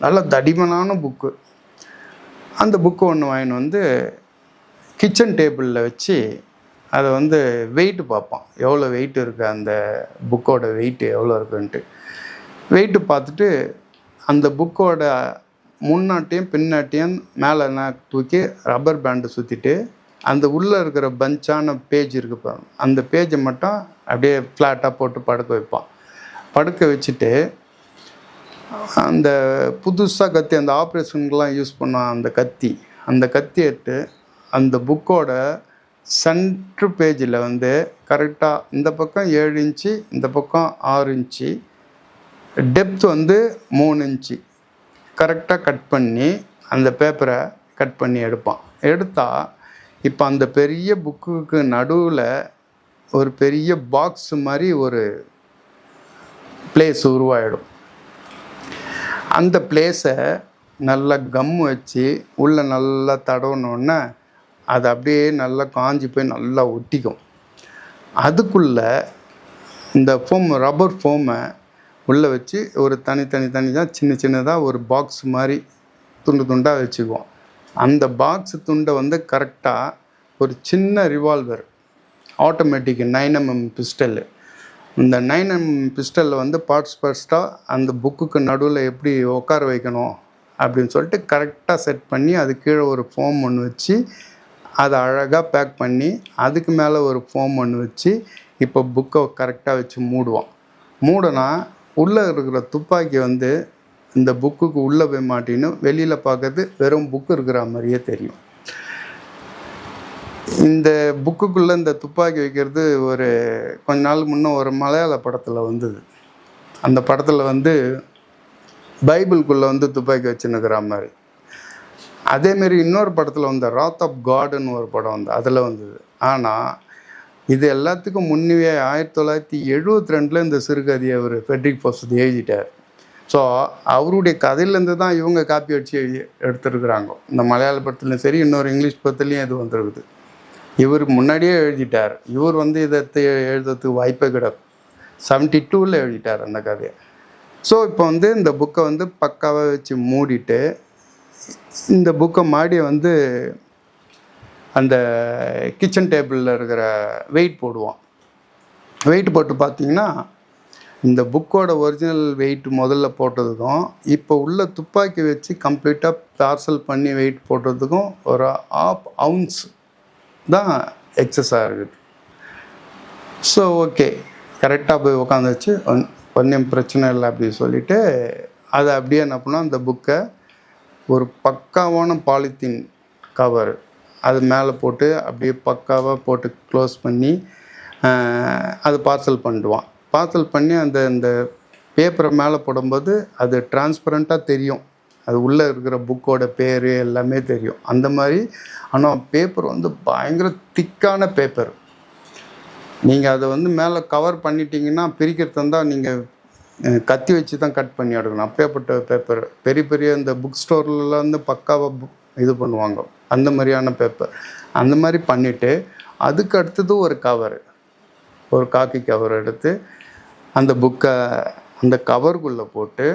நல்ல தடிமனான புக்கு. அந்த புக்கு ஒன்று வாங்கிட்டு வந்து கிச்சன் டேபிளில் வச்சு அதை வந்து வெயிட்டு பார்ப்பான், எவ்வளோ வெயிட் இருக்குது, அந்த புக்கோட வெயிட்டு எவ்வளோ இருக்குன்ட்டு. வெயிட்டு பார்த்துட்டு அந்த புக்கோட முன்னாட்டியும் பின்னாட்டியும் மேலே தூக்கி ரப்பர் பேண்டு சுற்றிட்டு, அந்த உள்ளே இருக்கிற பஞ்சான பேஜ் இருக்குது பாருங்க, அந்த பேஜை மட்டும் அப்படியே ஃப்ளாட்டாக போட்டு படுக்க வைப்பான். படுக்க வச்சுட்டு அந்த புதுசாக கத்தி, அந்த ஆப்ரேஷனுக்கெலாம் யூஸ் பண்ணான் அந்த கத்தி எடுத்து அந்த புக்கோட சென்ட்ரு பேஜில் வந்து கரெக்டாக இந்த பக்கம் 7 இன்ச்சு, இந்த பக்கம் 6 இன்ச்சு, டெப்த் வந்து 3 இன்ச்சு கரெக்டாக கட் பண்ணி அந்த பேப்பரை கட் பண்ணி எடுப்பான். எடுத்தால் இப்போ அந்த பெரிய புக்குக்கு நடுவில் ஒரு பெரிய பாக்ஸ் மாதிரி ஒரு பிளேஸ் உருவாயிடும். அந்த பிளேஸை நல்லா கம் வச்சு உள்ளே நல்லா தடவினோடனே அது அப்படியே நல்லா காஞ்சி போய் நல்லா ஒட்டிக்கும். அதுக்குள்ளே இந்த ஃபோம், ரப்பர் ஃபோமை உள்ளே வச்சு ஒரு தனியாக சின்னதாக ஒரு பாக்ஸ் மாதிரி துண்டாக வச்சுக்குவோம். அந்த பாக்ஸ் துண்டை வந்து கரெக்டாக ஒரு சின்ன ரிவால்வர் ஆட்டோமேட்டிக் 9mm பிஸ்டலு, இந்த 9mm பிஸ்டலில் வந்து பார்ட்ஸாக அந்த புக்குக்கு நடுவில் எப்படி உட்கார வைக்கணும் அப்படின்னு சொல்லிட்டு கரெக்டாக செட் பண்ணி அது கீழே ஒரு ஃபோம் ஒன்று வச்சு அதை அழகாக பேக் பண்ணி அதுக்கு மேலே ஒரு ஃபோம் ஒன்று வச்சு இப்போ புக்கை கரெக்டாக வச்சு மூடுவோம். மூடனா உள்ளே இருக்கிற துப்பாக்கி வந்து இந்த புக்குக்கு உள்ளே போய் மாட்டின்னு வெளியில் பார்க்கறது வெறும் புக்கு இருக்கிற மாதிரியே தெரியும். இந்த புக்குக்குள்ளே இந்த துப்பாக்கி வைக்கிறது ஒரு கொஞ்ச நாளுக்கு முன்னே ஒரு மலையாள படத்தில் வந்தது. அந்த படத்தில் வந்து பைபிளுக்குள்ளே வந்து துப்பாக்கி வச்சுன்னுக்கிற மாதிரி. அதேமாரி இன்னொரு படத்தில் வந்து ராத் ஆஃப் காடுன்னு ஒரு படம் வந்து அதில் வந்தது. ஆனால் இது எல்லாத்துக்கும் முன்னே 1972 இந்த சிறுகதையை அவர் ஃபெட்ரிக் பாஸ்ட் எழுதிட்டார். ஸோ அவருடைய கதையிலேருந்து தான் இவங்க காப்பி அடித்து எடுத்துருக்குறாங்க. இந்த மலையாள படத்துலையும் சரி, இன்னொரு இங்கிலீஷ் படத்துலையும் இது வந்துருக்குது. இவர் முன்னாடியே எழுதிட்டார். இவர் வந்து இதை எழுதுறதுக்கு வாய்ப்பே கிடையாது. 72 எழுதிட்டார் அந்த கதையை. ஸோ இப்போ வந்து இந்த புக்கை வந்து பக்காவாக வச்சு மூடிட்டு இந்த புக்கை மாடியை வந்து அந்த கிச்சன் டேபிளில் இருக்கிற வெயிட் போடுவோம். வெயிட் போட்டு பார்த்திங்கன்னா இந்த புக்கோட ஒரிஜினல் வெயிட் முதல்ல போட்டதுக்கும் இப்போ உள்ள துப்பாக்கி வச்சு கம்ப்ளீட்டாக பார்சல் பண்ணி வெயிட் போட்டதுக்கும் ஒரு 1/2 ounce தான் எக்ஸஸாக இருக்குது. ஸோ ஓகே, கரெக்டாக போய் உட்காந்து வச்சு கொஞ்சம் பிரச்சனை இல்லை அப்படின்னு சொல்லிவிட்டு அதை அப்படியே என்ன பண்ணோம், அந்த புக்கை ஒரு பக்காவான பாலித்தீன் கவர் அது மேலே போட்டு அப்படியே பக்காவாக போட்டு க்ளோஸ் பண்ணி அது பார்சல் பண்ணிடுவான். பார்சல் பண்ணி அந்த பேப்பரை மேலே போடும்போது அது டிரான்ஸ்பரண்ட்டாக தெரியும். அது உள்ளே இருக்கிற புக்கோட பேர் எல்லாமே தெரியும் அந்த மாதிரி. ஆனால் பேப்பர் வந்து பயங்கர திக்கான பேப்பர். நீங்கள் அதை வந்து மேலே கவர் பண்ணிட்டீங்கன்னா பிரிக்கிறது இருந்தால் நீங்கள் கத்தி வச்சு தான் கட் பண்ணி எடுக்கணும். அப்பேற்பட்ட பேப்பர் பெரிய பெரிய இந்த புக் ஸ்டோரில் வந்து பக்காவாக இது பண்ணுவாங்க. அந்த மாதிரியான பேப்பர் அந்த மாதிரி பண்ணிவிட்டு அதுக்கு அடுத்தது ஒரு கவர், ஒரு காக்கி கவர் எடுத்து அந்த புக்கை அந்த கவருக்குள்ளே போட்டு,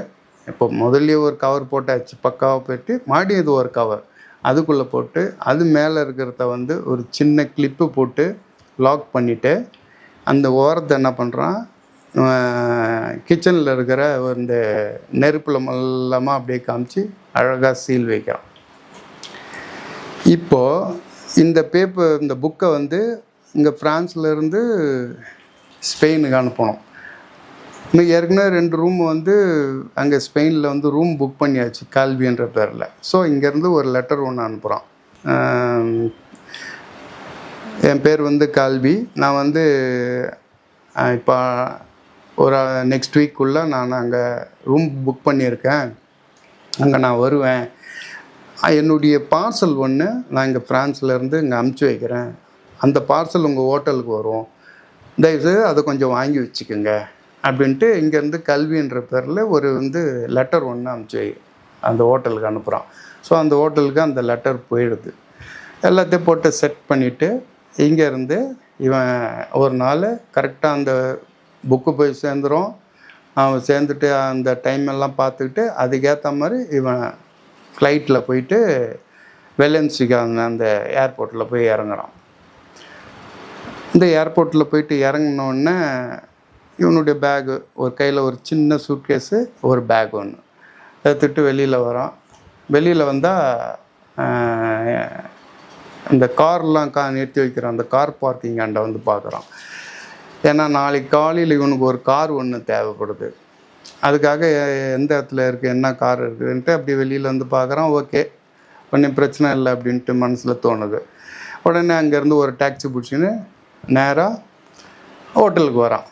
இப்போ முதல்லையே ஒரு கவர் போட்டாச்சு பக்காவாக போயிட்டு மாடி இது ஒரு கவர் அதுக்குள்ளே போட்டு அது மேலே இருக்கிறத வந்து ஒரு சின்ன கிளிப்பு போட்டு லாக் பண்ணிவிட்டு அந்த ஓரத்தை என்ன பண்ணுறான், கிச்சனில் இருக்கிற இந்த நெருப்பில் மெல்லமாக அப்படியே காமிச்சு அழகாக சீல் வைக்கிறான். இப்போது இந்த இந்த புக்கை வந்து இங்கே ஃப்ரான்ஸ்லேருந்து ஸ்பெயினுக்கு அனுப்பணும். இன்னும் ஏற்கனவே 2 ரூம் வந்து அங்கே ஸ்பெயினில் வந்து ரூம் புக் பண்ணியாச்சு கால்வின்ற பேரில். ஸோ இங்கேருந்து ஒரு லெட்டர் ஒன்று அனுப்புகிறான். என் பேர் வந்து கால்வி, நான் வந்து இப்போ ஒரு நெக்ஸ்ட் வீக்குள்ளே நான் அங்கே ரூம் புக் பண்ணியிருக்கேன், அங்கே நான் வருவேன். என்னுடைய பார்சல் ஒன்று நான் இங்கே ஃப்ரான்ஸ்லேருந்து இங்கே அமுச்சு வைக்கிறேன், அந்த பார்சல் உங்கள் ஹோட்டலுக்கு வரும், தயவுசெய்து அதை கொஞ்சம் வாங்கி வச்சுக்கோங்க அப்படின்ட்டு இங்கேருந்து கல்வின்ற பேரில் ஒரு வந்து லெட்டர் ஒன்று அமுச்சு அந்த ஹோட்டலுக்கு அனுப்புகிறான். ஸோ அந்த ஹோட்டலுக்கு அந்த லெட்டர் போயிடுது. எல்லாத்தையும் போட்டு செட் பண்ணிவிட்டு இங்கேருந்து இவன் ஒரு நாள் கரெக்டாக அந்த புக்கு போய் சேர்ந்துடும். அவன் சேர்ந்துட்டு அந்த டைம் எல்லாம் பார்த்துக்கிட்டு அதுக்கேற்ற மாதிரி இவன் ஃப்ளைட்டில் போயிட்டு வெலன்சிகா அந்த ஏர்போர்ட்டில் போய் இறங்குறான். இந்த ஏர்போர்ட்டில் போயிட்டு இறங்கினோடனே இவனுடைய பேகு ஒரு கையில் ஒரு சின்ன சூட்கேஸு ஒரு பேக் ஒன்று எடுத்துட்டு வெளியில் வரான். வெளியில் வந்தால் இந்த கார்லாம் நிறுத்தி வைக்கிற அந்த கார் பார்க்கிங் ஆண்டை வந்து பார்க்குறான். ஏன்னா நாளைக்கு காலையில் இவனுக்கு ஒரு கார் ஒன்று தேவைப்படுது. அதுக்காக எந்த இடத்துல இருக்குது, என்ன கார் இருக்குதுன்ட்டு அப்படி வெளியில் வந்து பார்க்குறான். ஓகே, ஒன்றும் பிரச்சனை இல்லை அப்படின்ட்டு மனசில் தோணுது. உடனே அங்கேருந்து ஒரு டாக்ஸி பிடிச்சின்னு நேராக ஹோட்டலுக்கு வரான்.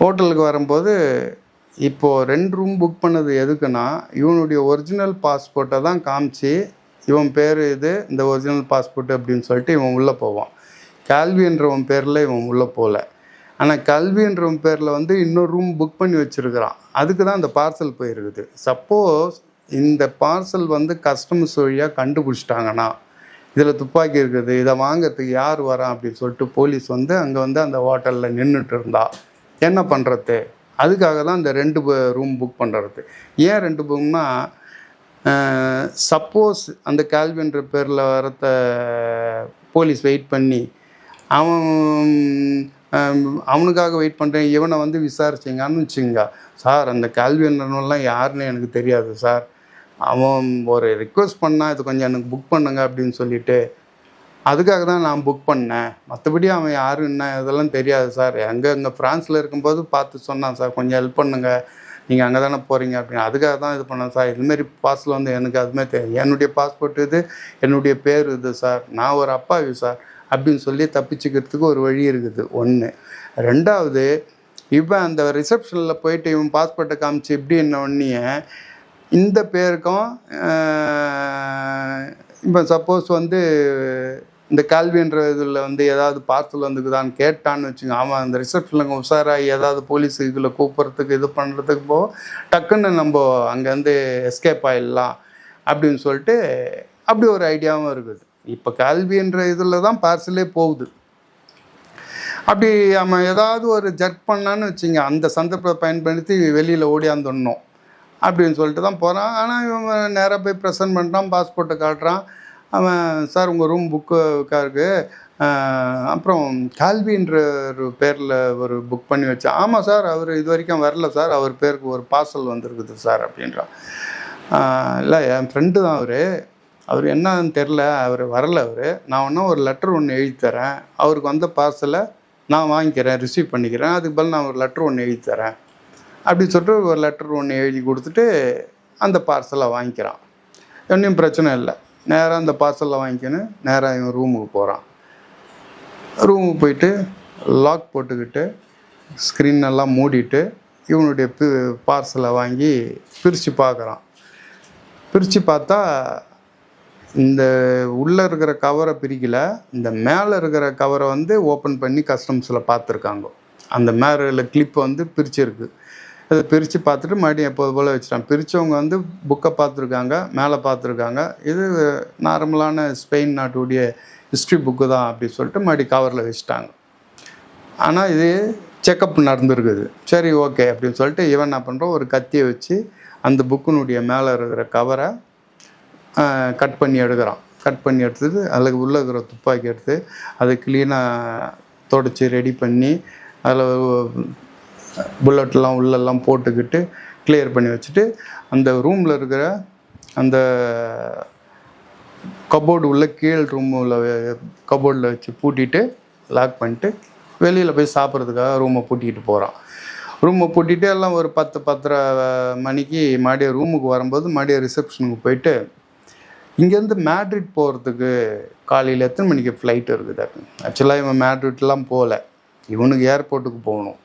ஹோட்டலுக்கு வரும்போது இப்போது 2 ரூம் புக் பண்ணது எதுக்குன்னா, இவனுடைய ஒரிஜினல் பாஸ்போர்ட்டை தான் காமிச்சு இவன் பேர் இது, இந்த ஒரிஜினல் பாஸ்போர்ட் அப்படின்னு சொல்லிட்டு இவன் உள்ளே போவான். கால்வின்றவன் பேரில் இவன் உள்ளே போகல. ஆனால் கல்வின்றவன் பேரில் வந்து இன்னொரு ரூம் புக் பண்ணி வச்சுருக்கிறான். அதுக்கு தான் அந்த பார்சல் போயிருக்குது. சப்போஸ் இந்த பார்சல் வந்து கஸ்டமர்ஸ் வழியாக கண்டுபிடிச்சிட்டாங்கன்னா, இதில் துப்பாக்கி இருக்குது, இதை வாங்கிறதுக்கு யார் வரான் அப்படின்னு சொல்லிட்டு போலீஸ் வந்து அங்கே வந்து அந்த ஹோட்டலில் நின்றுட்டு இருந்தா என்ன பண்ணுறது அதுக்காக தான் இந்த 2 ரூம் புக் பண்ணுறது. ஏன் 2 ரூம்னா, சப்போஸ் அந்த கேல்வின்ற பேரில் வரத்த போலீஸ் வெயிட் பண்ணி அவனுக்காக வெயிட் பண்ணுறேன் இவனை வந்து விசாரிச்சிங்கன்னு வச்சுங்க, சார் அந்த கேல்வின்றவன்லாம் யாருன்னு எனக்கு தெரியாது சார், அவன் ஒரு ரிக்வெஸ்ட் பண்ணால் இது கொஞ்சம் எனக்கு புக் பண்ணுங்க அப்படின்னு சொல்லிட்டு, அதுக்காக தான் நான் புக் பண்ணேன், மற்றபடி அவன் யாரும் என்ன இதெல்லாம் தெரியாது சார், அங்கே ஃப்ரான்ஸில் இருக்கும்போது பார்த்து சொன்னான் சார், கொஞ்சம் ஹெல்ப் பண்ணுங்கள், நீங்கள் அங்கே தானே போகிறீங்க அப்படின்னு, அதுக்காக தான் இது பண்ணேன் சார், இதுமாரி பாஸில் வந்து எனக்கு அதுமாதிரி தெரியும், என்னுடைய பாஸ்போர்ட் இது, என்னுடைய பேர் இது சார், நான் ஒரு அப்பாவி சார் அப்படின்னு சொல்லி தப்பிச்சுக்கிறதுக்கு ஒரு வழி இருக்குது. 1. 2வது, இப்போ அந்த ரிசப்ஷனில் போயிட்டு இவன் பாஸ்போர்ட்டை காமிச்சு இப்படி என்ன ஒன்றிய இந்த பேருக்கும் இப்போ சப்போஸ் வந்து இந்த கேல்வின்ற இதில் வந்து ஏதாவது பார்சல் வந்துக்குதான்னு கேட்டான்னு வச்சுங்க, ஆமாம் அந்த ரிசப்ஷனில் உஷாராகி ஏதாவது போலீஸ் இதில் கூப்பிட்றதுக்கு இது பண்ணுறதுக்கு போக டக்குன்னு நம்ம அங்கேருந்து எஸ்கேப் ஆகிடலாம் அப்படின்னு சொல்லிட்டு அப்படி ஒரு ஐடியாவும் இருக்குது. இப்போ கேல்வின்ற இதில் தான் பார்சலே போகுது. அப்படி அவன் ஏதாவது ஒரு ஜர்க் பண்ணான்னு வச்சுங்க, அந்த சந்தர்ப்பத்தை பயன்படுத்தி வெளியில் ஓடியாந்துடணும் அப்படின்னு சொல்லிட்டு தான் போகிறான். ஆனால் இவன் நேராக போய் ப்ரெசன்ட் பண்ணுறான், பாஸ்போர்ட்டை காட்டுறான். அவன் சார் உங்கள் ரூம் புக்காக இருக்குது, அப்புறம் கேல்வின்ற ஒரு பேரில் ஒரு புக் பண்ணி வச்சேன். ஆமாம் சார், அவர் இது வரைக்கும் வரல சார், அவர் பேருக்கு ஒரு பார்சல் வந்திருக்குது சார் அப்படின்றான். இல்லை என் ஃப்ரெண்டு தான் அவர் என்னன்னு தெரில, அவர் வரல, நான் ஒன்றும் ஒரு லெட்டர் ஒன்று எழுதி தரேன், அவருக்கு வந்த பார்சலை நான் வாங்கிக்கிறேன், ரிசீவ் பண்ணிக்கிறேன், அதுக்கு பதில் நான் ஒரு லெட்டர் ஒன்று எழுதி தரேன் அப்படின்னு சொல்லிட்டு ஒரு லெட்டர் ஒன்று எழுதி கொடுத்துட்டு அந்த பார்சலை வாங்கிக்கிறான். ஒன்றும் பிரச்சனை இல்லை, நேராக அந்த பார்சலில் வாங்கிக்கணும், நேராக இவன் ரூமுக்கு போகிறான். ரூமுக்கு போயிட்டு லாக் போட்டுக்கிட்டு ஸ்க்ரீன் எல்லாம் மூடிட்டு இவனுடைய பார்சலை வாங்கி பிரித்து பார்க்குறான். பிரித்து பார்த்தா இந்த உள்ளே இருக்கிற கவரை பிரிக்கலை, இந்த மேலே இருக்கிற கவரை வந்து ஓப்பன் பண்ணி கஸ்டம்ஸில் பார்த்துருக்காங்க. அந்த மேலே கிளிப்பை வந்து பிரிச்சிருக்கு. அதை பிரித்து பார்த்துட்டு மறுபடியும் எப்போது போல் வச்சுட்டான். பிரித்தவங்க வந்து புக்கை பார்த்துருக்காங்க, மேலே பார்த்துருக்காங்க, இது நார்மலான ஸ்பெயின் நாட்டுடைய ஹிஸ்ட்ரி புக்கு தான் அப்படின்னு சொல்லிட்டு மறுபடியும் கவரில் வச்சுட்டாங்க. ஆனால் இது செக்கப் நடந்துருக்குது. சரி ஓகே அப்படின்னு சொல்லிட்டு இவன் என்ன பண்ணுறான், ஒரு கத்தியை வச்சு அந்த புக்கினுடைய மேலே இருக்கிற கவரை கட் பண்ணி எடுக்கிறான். கட் பண்ணி எடுத்துட்டு அதில் உள்ளே இருக்கிற துப்பாக்கி எடுத்து அதை க்ளீனாக தொடச்சி ரெடி பண்ணி அதில் புல்லட்லாம் உள்ளெல்லாம் போட்டுக்கிட்டு கிளியர் பண்ணி வச்சுட்டு அந்த ரூமில் இருக்கிற அந்த கபோர்டு உள்ள கீழ் ரூமில் கபோர்டில் வச்சு பூட்டிட்டு லாக் பண்ணிட்டு வெளியில் போய் சாப்பிட்றதுக்காக ரூமை பூட்டிக்கிட்டு போகிறான். ரூமை பூட்டிகிட்டு எல்லாம் ஒரு 10-10:30 மணிக்கு மறுபடியும் ரூமுக்கு வரும்போது மறுபடியும் ரிசப்ஷனுக்கு போயிட்டு இங்கேருந்து மேட்ரிட் போகிறதுக்கு காலையில் எத்தனை மணிக்கு ஃப்ளைட் இருக்குது. ஆக்சுவலாக இவன் மேட்ரிட்லாம் போகல, இவனுக்கு ஏர்போர்ட்டுக்கு போகணும்.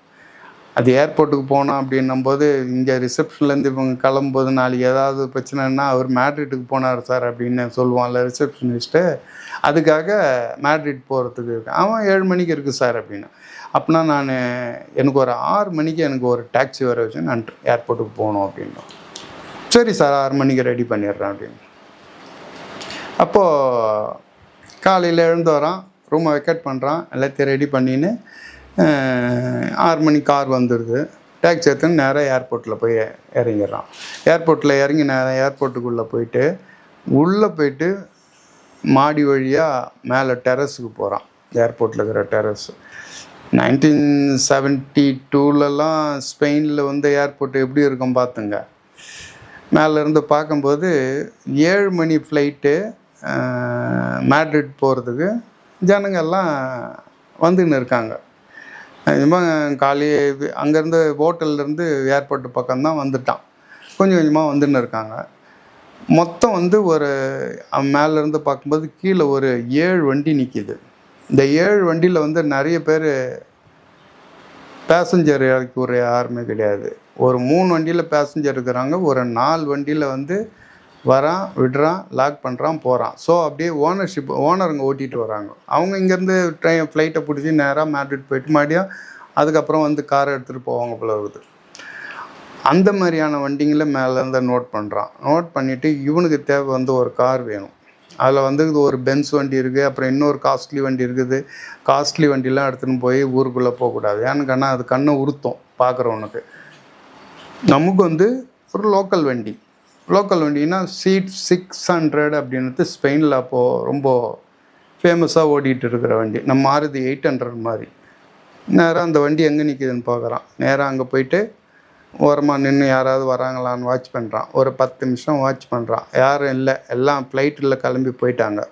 அது ஏர்போர்ட்டுக்கு போனோம் அப்படின்னும்போது இங்கே ரிசப்ஷன்லேருந்து இவங்க கிளம்பும்போது நாளைக்கு ஏதாவது பிரச்சனைன்னா அவர் மேட்ரிட்டுக்கு போனார் சார் அப்படின்னு சொல்லுவான்ல ரிசப்ஷனிஸ்ட்டு. அதுக்காக மேட்ரிட் போகிறதுக்கு அவன் 7 மணிக்கு இருக்குது சார் அப்படின்னு. அப்படின்னா எனக்கு ஒரு 6 மணிக்கு எனக்கு ஒரு டாக்ஸி வர வச்சு நான் ஏர்போர்ட்டுக்கு போகணும் அப்படின்னா, சரி சார் 6 மணிக்கு ரெடி பண்ணிடுறேன் அப்படின்னு. அப்போது காலையில் எழுந்து வரான், ரூமை வெக்கேட் பண்ணுறான், எல்லாத்தையும் ரெடி பண்ணின்னு 6 மணிக்கு கார் வந்துடுது. டாக்ஸி எடுத்துன்னு நேராக ஏர்போர்ட்டில் போய் இறங்கிடுறான். ஏர்போர்ட்டில் இறங்கி நேராக ஏர்போர்ட்டுக்குள்ளே போயிட்டு உள்ளே போயிட்டு மாடி வழியாக மேலே டெரஸுக்கு போகிறான். ஏர்போர்ட்டில் இருக்கிற டெரஸ் 1972லலாம் ஸ்பெயினில் வந்து ஏர்போர்ட் எப்படி இருக்கும் பார்த்துங்க. மேலேருந்து பார்க்கும்போது 7 மணி ஃப்ளைட்டு மேட்ரிட் போகிறதுக்கு ஜனங்கள்லாம் வந்துன்னு இருக்காங்க. காலையே அங்கேருந்து ஹோட்டல்லேருந்து ஏர்போர்ட்டு பக்கம்தான் வந்துட்டான். கொஞ்சம் கொஞ்சமாக வந்துன்னு இருக்காங்க. மொத்தம் வந்து ஒரு மேலேருந்து பார்க்கும்போது கீழே ஒரு 7 வண்டி நிற்கிது. இந்த 7 வண்டியில் வந்து நிறைய பேர் பேசஞ்சர் இறக்கி ஒரு யாருமே கிடையாது. ஒரு 3 வண்டியில் பேசஞ்சர் இருக்கிறாங்க, ஒரு 4 வண்டியில் வந்து வரான், விடுறான், லாக் பண்ணுறான், போகிறான். ஸோ அப்படியே ஓனருங்க ஓட்டிகிட்டு வராங்க. அவங்க இங்கேருந்து ஃப்ளைட்டை பிடிச்சி நேராக மேட்ரிட் போயிட்டு மறுபடியும் அதுக்கப்புறம் வந்து காரை எடுத்துகிட்டு போவாங்க போல இருக்குது. அந்த மாதிரியான வண்டிங்களை மேலேருந்து நோட் பண்ணுறான். நோட் பண்ணிவிட்டு இவனுக்கு தேவை வந்து ஒரு கார் வேணும். அதில் வந்து ஒரு பென்ஸ் வண்டி இருக்குது, அப்புறம் இன்னொரு காஸ்ட்லி வண்டி இருக்குது. காஸ்ட்லி வண்டிலாம் எடுத்துன்னு போய் ஊருக்குள்ளே போகக்கூடாது, ஏன்னு அது கண்ணை உறுத்தும் பார்க்குறவனுக்கு. நமக்கு வந்து ஒரு லோக்கல் வண்டினா சீட் 600 அப்படின்றது ஸ்பெயினில் அப்போது ரொம்ப ஃபேமஸாக ஓடிட்டு இருக்கிற வண்டி. நம்ம மாருதி 800 மாதிரி. நேராக அந்த வண்டி எங்கே நிற்கிதுன்னு பார்க்குறான். நேராக அங்கே போயிட்டு ஓரமாக நின்று யாராவது வராங்களான்னு வாட்ச் பண்ணுறான். ஒரு 10 நிமிஷம் வாட்ச் பண்ணுறான். யாரும் இல்லை, எல்லாம் ஃப்ளைட்டில் கிளம்பி போயிட்டாங்க.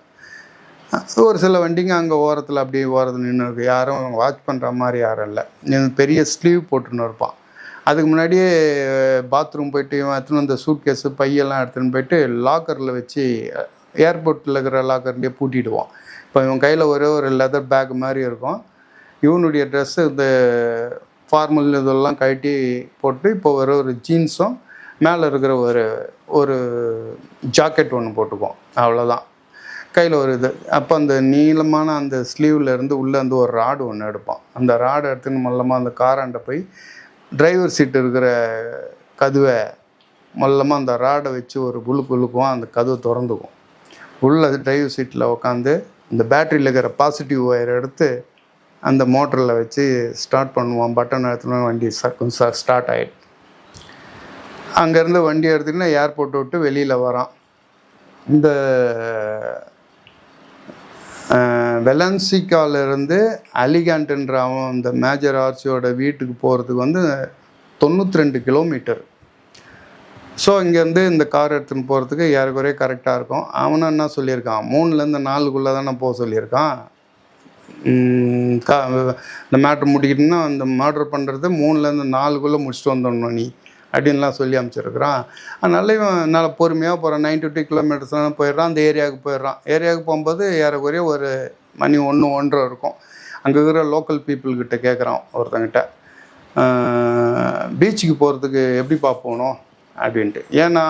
ஒரு சில வண்டிங்க அங்கே ஓரத்தில் அப்படியே ஓரத்தில் நின்று இருக்கு. யாரும் வாட்ச் பண்ணுற மாதிரி யாரும் இல்லை. பெரிய ஸ்லீவ் போட்டுன்னு இருப்பான். அதுக்கு முன்னாடியே பாத்ரூம் போயிட்டு இவன் எடுத்துன்னு அந்த சூட்கேஸு பையெல்லாம் எடுத்துன்னு போயிட்டு லாக்கரில் வச்சு ஏர்போர்ட்டில் இருக்கிற லாக்கர்லேயே பூட்டிடுவான். இப்போ இவன் கையில் ஒரே ஒரு லெதர் பேக் மாதிரி இருக்கும். இவனுடைய ட்ரெஸ்ஸு இந்த ஃபார்மல் இதெல்லாம் கழட்டி போட்டு இப்போ ஒரு ஜீன்ஸும் மேலே இருக்கிற ஒரு ஜாக்கெட் ஒன்று போட்டுக்குவோம். அவ்வளோதான். கையில் ஒரு இது. அப்போ அந்த நீளமான அந்த ஸ்லீவில் இருந்து உள்ளே வந்து ஒரு ராடு ஒன்று எடுப்பான். அந்த ராடு எடுத்துன்னு மொல்லமாக அந்த காராண்ட போய் டிரைவர் சீட்டு இருக்கிற கதவை மொல்லமாக அந்த ராடை வச்சு ஒரு குலுக்குவான். அந்த கதவை திறந்துக்கும். உள்ள டிரைவர் சீட்டில் உட்காந்து இந்த பேட்டரியில் இருக்கிற பாசிட்டிவ் ஒயர் எடுத்து அந்த மோட்டரில் வச்சு ஸ்டார்ட் பண்ணுவான். பட்டன் எடுத்துன்னு வண்டி ஸ்டார்ட் ஆகிடும். அங்கேருந்து வண்டி எடுத்துக்கின்னு ஏர்போர்ட்டை விட்டு வெளியில் வரான். இந்த வெலன்சிகாவிலேருந்து அலிகான்ட்ன்ற அவன் இந்த மேஜர் ஆர்ச்சியோட வீட்டுக்கு போகிறதுக்கு வந்து 92 கிலோமீட்டர். ஸோ இங்கேருந்து இந்த கார் எடுத்துன்னு போகிறதுக்கு ஏறக்குறைய கரெக்டாக இருக்கும். அவனும் என்ன சொல்லியிருக்கான், 3லேருந்து 4க்குள்ளே தானே போக சொல்லியிருக்கான். இந்த மேட்ரு முடிக்கிட்டுன்னா அந்த மர்டர் பண்ணுறது 3லேருந்து 4க்குள்ளே முடிச்சுட்டு வந்துடணும் நீ அப்படின்லாம் சொல்லி அனுப்பிச்சிருக்கிறான். அதனால இவன் நல்லா பொறுமையாக போகிறான். 92 கிலோமீட்டர்ஸ் போயிடுறான். அந்த ஏரியாவுக்கு போகும்போது ஏறக்குறைய ஒரு மணி 1-1:30 இருக்கும். அங்கே இருக்கிற லோக்கல் பீப்புள்கிட்ட கேட்குறான் ஒருத்தங்கிட்ட, பீச்சுக்கு போகிறதுக்கு எப்படிப்பா போகணும் அப்படின்ட்டு. ஏன்னா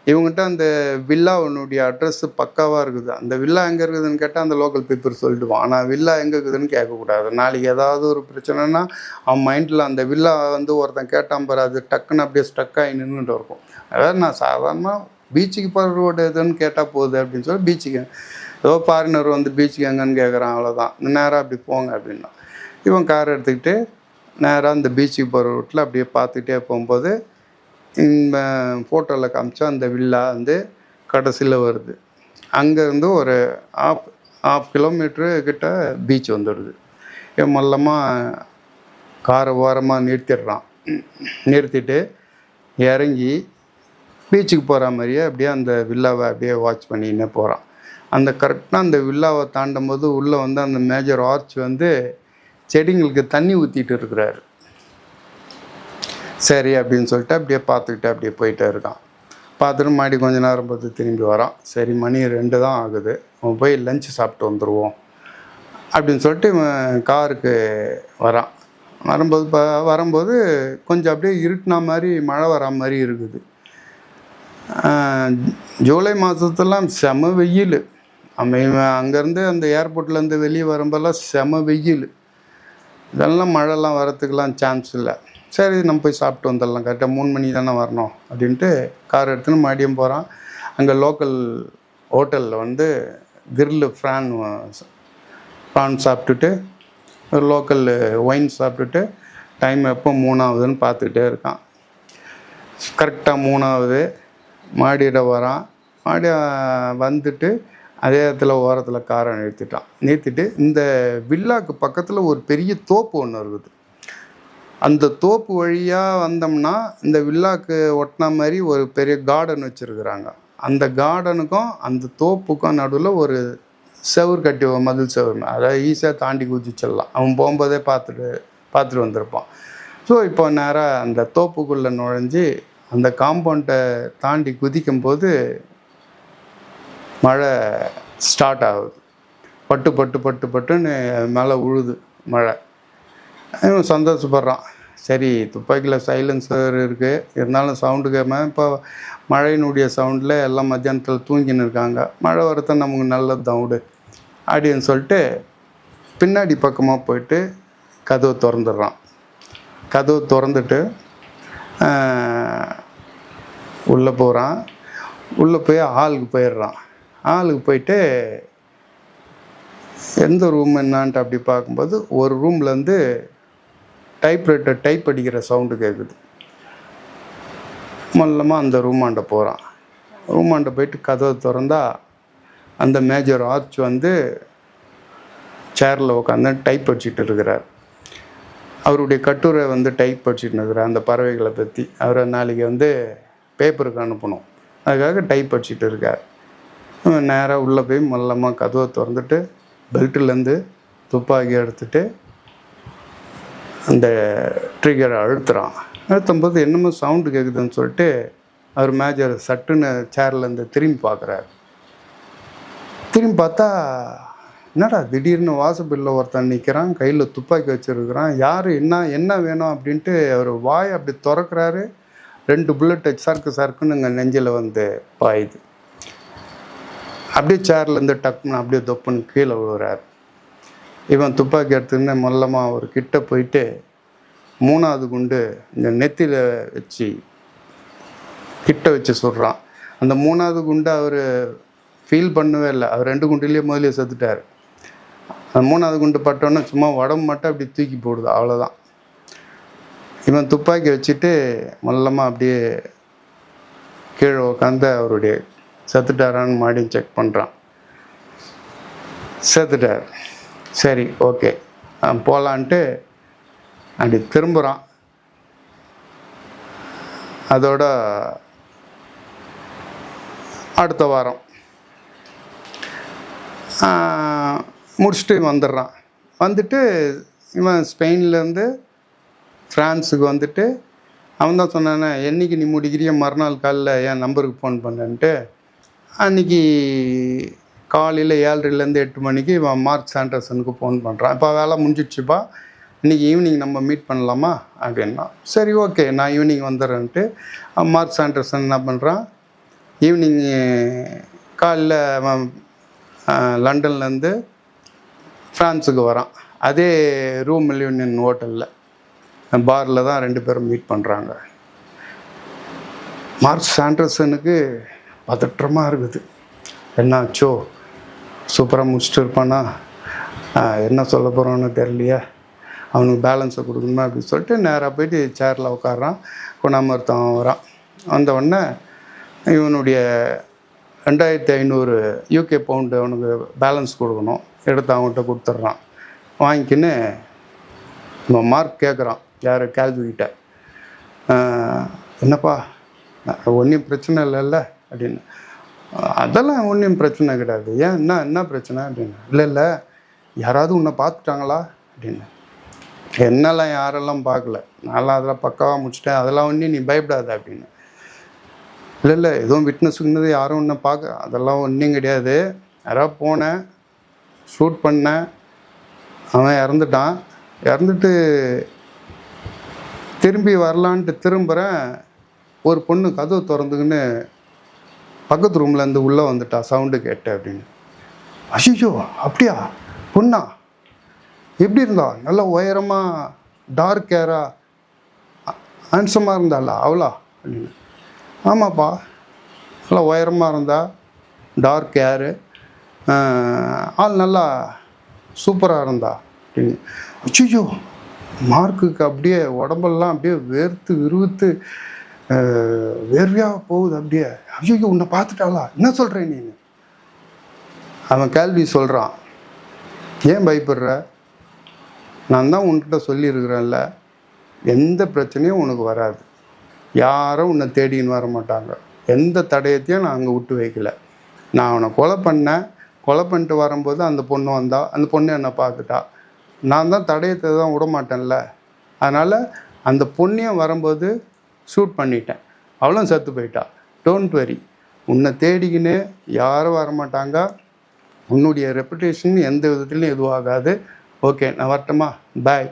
இவங்ககிட்ட அந்த வில்லாவுனுடைய அட்ரஸ் பக்காவாக இருக்குது. அந்த வில்லா எங்கே இருக்குதுன்னு கேட்டால் அந்த லோக்கல் பீப்புள் சொல்லிடுவான். ஆனால் வில்லா எங்கே இருக்குதுன்னு கேட்கக்கூடாது. நாளைக்கு ஏதாவது ஒரு பிரச்சனைனா அவன் மைண்டில் அந்த வில்லா வந்து ஒருத்தன் கேட்டான் பாரு, அது டக்குன்னு அப்படியே ஸ்டக்காகி நின்றுட்டு இருக்கும். அதாவது நான் சாதாரணமாக பீச்சுக்கு போகிற ரோடு எதுன்னு கேட்டால் போகுது அப்படின்னு சொல்லி பீச்சுக்கு ஏதோ ஃபாரினர் வந்து பீச்சுக்கு எங்கன்னு கேட்குறான். அவ்வளோதான், நேராக அப்படி போங்க அப்படின்னா இவன் கார் எடுத்துக்கிட்டு நேராக அந்த பீச்சுக்கு போகிற ரூட்டில் அப்படியே பார்த்துக்கிட்டே போகும்போது இந்த ஃபோட்டோவில் காமிச்சா அந்த வில்லா வந்து கடைசியில் வருது. அங்கேருந்து ஒரு ஆஃப் கிலோமீட்ரு கிட்ட பீச் வந்துடுது. மொல்லமாக காரை ஓரமாக நிறுத்திட்டு இறங்கி பீச்சுக்கு போகிற மாதிரியே அப்படியே அந்த வில்லாவை அப்படியே வாட்ச் பண்ணின்னு போகிறான். அந்த கரெக்டாக அந்த வில்லாவை தாண்டும் போது உள்ளே வந்து அந்த மேஜர் ஆர்ச் வந்து செடிங்களுக்கு தண்ணி ஊற்றிட்டு இருக்கிறாரு. சரி அப்படின்னு சொல்லிட்டு அப்படியே பார்த்துக்கிட்டு அப்படியே போயிட்டே இருக்கான். பார்த்துட்டு மாடி கொஞ்ச நேரம் பார்த்து திரும்பி வரான். சரி மணி 2 தான் ஆகுது, அவன் போய் லஞ்சு சாப்பிட்டு வந்துடுவோம் அப்படின்னு சொல்லிட்டு இவன் காருக்கு வரான். வரும்போது கொஞ்சம் அப்படியே இருட்டினா மாதிரி மழை வரா மாதிரி இருக்குது. ஜூலை மாதத்துலாம் செம வெயில். இவன் அங்கேருந்து அந்த ஏர்போர்ட்லேருந்து வெளியே வரும்போதெல்லாம் செம வெயில். இதெல்லாம் மழைலாம் வரத்துக்கெலாம் சான்ஸ் இல்லை. சரி நம்ம போய் சாப்பிட்டு வந்துடலாம், கரெக்டாக 3 மணி தானே வரணும் அப்படின்ட்டு கார் எடுத்துன்னு மதியம் போகிறான். அங்கே லோக்கல் ஹோட்டலில் வந்து கிரில்லு ப்ரான் சாப்பிட்டுட்டு ஒரு லோக்கல் ஒயின் சாப்பிட்டுட்டு டைம் எப்போ 3 ஆகுதுன்னு பார்த்துக்கிட்டே இருக்கான். கரெக்டாக 3 ஆகுது. மாடியில் வரான். மாடி வந்துட்டு அதே இடத்துல ஓரத்தில் காரை நிறுத்திட்டு இந்த வில்லாக்கு பக்கத்தில் ஒரு பெரிய தோப்பு ஒன்று இருக்குது. அந்த தோப்பு வழியாக வந்தோம்னா இந்த வில்லாக்கு ஒட்டின மாதிரி ஒரு பெரிய கார்டன் வச்சுருக்குறாங்க. அந்த கார்டனுக்கும் அந்த தோப்புக்கும் நடுவில் ஒரு செவுர் கட்டி மதில் செவுர், அதாவது ஈஸியாக தாண்டி குதிச்சிடலாம். அவன் போகும்போதே பார்த்துட்டு வந்திருப்பான். ஸோ இப்போ நேராக அந்த தோப்புக்குள்ளே நுழைஞ்சி அந்த காம்பவுண்டை தாண்டி குதிக்கும்போது மழை ஸ்டார்ட் ஆகுது. பட்டுன்னு மேலே உழுது மழை. இவன் சந்தோஷப்படுறான். சரி துப்பாக்கியில் சைலன்சர் இருக்குது, இருந்தாலும் சவுண்டு கேட்காம இப்போ மழையினுடைய சவுண்டில் எல்லாம் மத்தியானத்தில் தூங்கின்னு இருக்காங்க, மழை வரத்த நமக்கு நல்லது தான் விடு அப்படின்னு சொல்லிட்டு பின்னாடி பக்கமாக போயிட்டு கதவை திறந்துடுறான். கதவை திறந்துட்டு உள்ளே போகிறான். உள்ளே போய் ஹாலுக்கு போயிடுறான். ஹாலுக்கு போயிட்டு எந்த ரூம் என்னான்ட்டு அப்படி பார்க்கும்போது ஒரு ரூம்லேருந்து டைப்ரைட்டர் டைப் அடிக்கிற சவுண்டு கேட்குது. மொல்லமாக அந்த ரூமாண்ட போகிறான். ரூமாண்ட போயிட்டு கதவை திறந்தா அந்த மேஜர் ஆர்ச் வந்து சேரில் உட்காந்து டைப் அடிச்சுட்டு இருக்கிறார். அவருடைய கட்டுரை வந்து டைப் அடிச்சுட்டு இருக்கிறார் அந்த பறவைகளை பற்றி. அவரை நாளைக்கு வந்து பேப்பருக்கு அனுப்பணும், அதுக்காக டைப் அடிச்சுட்டு இருக்கார். நேராக உள்ளே போய் மொல்லமாக கதவை திறந்துட்டு பெல்ட்டிலேருந்து துப்பாக்கி எடுத்துகிட்டு அந்த ட்ரிகரை அழுத்துறான். அழுத்தும்போது என்னமோ சவுண்டு கேட்குதுன்னு சொல்லிட்டு அவர் மேஜர் சட்டுன்னு சேர்லேருந்து திரும்பி பார்க்குறாரு. திரும்பி பார்த்தா என்னடா திடீர்னு வாசப்பில்ல ஒருத்தன் நிற்கிறான், கையில் துப்பாக்கி வச்சுருக்கிறான். யார் என்ன வேணும் அப்படின்ட்டு அவர் வாய் அப்படி திறக்கிறாரு. 2 புல்லட் சறுக்குன்னு இங்கே நெஞ்சில் வந்து பாயுது. அப்படியே சேர்லேருந்து டக்குன்னு அப்படியே தொப்புன்னு கீழே விழுறாரு. இவன் துப்பாக்கி எடுத்துன்னு மொல்லமாக ஒரு கிட்ட போயிட்டு 3வது குண்டு இந்த நெத்தியில் வச்சு கிட்ட வச்சு சுடுறான். அந்த 3வது குண்டு அவர் ஃபீல் பண்ணவே இல்லை. அவர் 2 குண்டுலேயே முதலே செத்துட்டார். அந்த 3வது குண்டு பட்டோன்னே சும்மா உடம்பு மட்டும் அப்படி தூக்கி போடுது, அவ்வளோதான். இவன் துப்பாக்கி வச்சுட்டு மொல்லமாக அப்படியே கீழே உட்காந்து அவருடைய செத்துட்டாரான்னு மறுபடியும் செக் பண்ணுறான். செத்துட்டார். சரி, ஓகே போகலான்ட்டு அப்படி திரும்புகிறான். அதோட அடுத்த வாரம் முடிச்சுட்டு வந்துடுறான். வந்துட்டு இவன் ஸ்பெயின்லேருந்து ஃப்ரான்ஸுக்கு வந்துட்டு அவன் தான் சொன்னானே, என்றைக்கு நீ முடிக்கிறிய மறுநாள் காலையில் என் நம்பருக்கு ஃபோன் பண்ணேன்ட்டு. அன்றைக்கி காலையில் 7:30லேருந்து 8 மணிக்கு இவன் மார்க் சாண்டர்சனுக்கு ஃபோன் பண்ணுறான். இப்போ வேலை முடிஞ்சிடுச்சுப்பா, இன்றைக்கி ஈவினிங் நம்ம மீட் பண்ணலாமா அப்படின்னா. சரி, ஓகே, நான் ஈவினிங் வந்துடுறேன்ட்டு மார்க் சாண்டர்சன் என்ன பண்ணுறான், ஈவினிங் காலையில் அவன் லண்டன்லேருந்து ஃப்ரான்ஸுக்கு வரான். அதே ரூம் மில்லியன் ஹோட்டலில் பாரில் தான் 2 பேரும் மீட் பண்ணுறாங்க. மார்க் சாண்டர்சனுக்கு பதற்றமாக இருக்குது. என்னாச்சோ, சூப்பராக முடிச்சுட்டு இருப்பானா, என்ன சொல்ல போகிறான்னு தெரியலையே, அவனுக்கு பேலன்ஸை கொடுக்கணுமா அப்படின்னு சொல்லிட்டு நேராக போயிட்டு சேரில் உட்காடுறான். குணாமர்த்தம் வரான். வந்தவுடனே இவனுடைய 2500 UK பவுண்டு அவனுக்கு பேலன்ஸ் கொடுக்கணும். எடுத்து அவன்கிட்ட கொடுத்துட்றான். வாங்கிக்கின்னு இவன் மார்க் கேட்குறான், யார் கேள்விக்கிட்ட, என்னப்பா ஒன்றும் பிரச்சனை இல்லைல்ல அப்படின்னு. அதெல்லாம் ஒன்றும் பிரச்சனை கிடையாது. ஏன், என்ன பிரச்சனை அப்படின்னு. இல்லை யாராவது உன்னை பார்த்துட்டாங்களா அப்படின்னு. என்னெல்லாம் யாரெல்லாம் பார்க்கல, நான்லாம் அதெல்லாம் பக்காவாக முடிச்சிட்டேன், அதெல்லாம் ஒன்றும் நீ பயப்படாத அப்படின்னு. இல்லை எதுவும் விட்னஸுக்குன்னது யாரும் ஒன்றை பார்க்க, அதெல்லாம் ஒன்றும் கிடையாது. யாராவது போனேன், ஷூட் பண்ணேன், அவன் இறந்துட்டான். இறந்துட்டு திரும்பி வரலான்ட்டு திரும்புகிறேன், ஒரு பொண்ணு கதவு திறந்துக்குன்னு பக்கத்து ரூம்லேருந்து உள்ளே வந்துட்டா, சவுண்டு கேட்டு அப்படின்னு. அய்யோ, அப்படியா, பொண்ணா, எப்படி இருந்தா, நல்லா உயரமாக டார்க் ஹேரா ஹேண்ட்ஸமாக இருந்தாளா அவளா அப்படின்னு. ஆமாப்பா, நல்லா உயரமாக இருந்தா, டார்க் ஹேரு, ஆள் நல்லா சூப்பராக இருந்தா அப்படின்னு. அய்யோ, மார்க்குக்கு அப்படியே உடம்பெல்லாம் அப்படியே வேர்த்து விறுவித்து வேர்வையாக போகுது அப்படியே. ஐயோ, உன்னை பார்த்துட்டாளா, என்ன சொல்கிறேன் நீ? அவன் கேள்வி சொல்கிறான், ஏன் பயப்படுற, நான் தான் உன்கிட்ட சொல்லியிருக்கிறேன்ல, எந்த பிரச்சனையும் உனக்கு வராது, யாரும் உன்னை தேடின்னு வர மாட்டாங்க, எந்த தடயத்தையும் நான் அங்கே விட்டு வைக்கல. நான் அவனை கொலை பண்ணிட்டு வரும்போது அந்த பொண்ணு வந்தா, அந்த பொண்ணு என்னை பார்த்துட்டா, நான் தான் தடயத்தை தான் விட மாட்டேன்ல, அதனால் அந்த பொண்ணையும் வரும்போது ஷூட் பண்ணிட்டேன், அவளும் செத்து போயிட்டா. டோன்ட் வெரி, உன்னை தேடிக்கின்னு யாரும் வரமாட்டாங்க, உன்னுடைய ரெப்புடேஷன் எந்த விதத்துலையும் எதுவும் ஆகாது. ஓகே, நான் வரட்டுமா, பாய்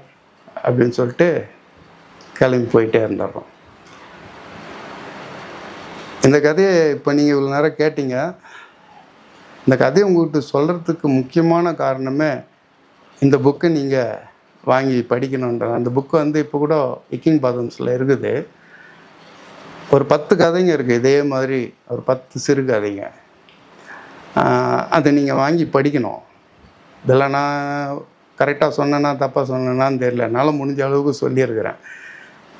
அப்படின்னு சொல்லிட்டு கிளம்பி போயிட்டே இருந்துடுறோம். இந்த கதையை இப்போ நீங்கள் இவ்வளோ நேரம் கேட்டீங்க. இந்த கதையை உங்கள்கிட்ட சொல்கிறதுக்கு முக்கியமான காரணமே, இந்த புக்கை நீங்கள் வாங்கி படிக்கணுன்ற. அந்த புக்கு வந்து இப்போ கூட இக்கிங் பாதம்ஸில் இருக்குது. ஒரு 10 கதைங்க இருக்குது, இதே மாதிரி ஒரு 10 சிறு கதைங்க. அதை நீங்கள் வாங்கி படிக்கணும். இதெல்லாம் நான் கரெக்டாக சொன்னேன்னா தப்பாக சொன்னேன்னான்னு தெரியல, என்னால் முடிஞ்ச அளவுக்கு சொல்லியிருக்கிறேன்.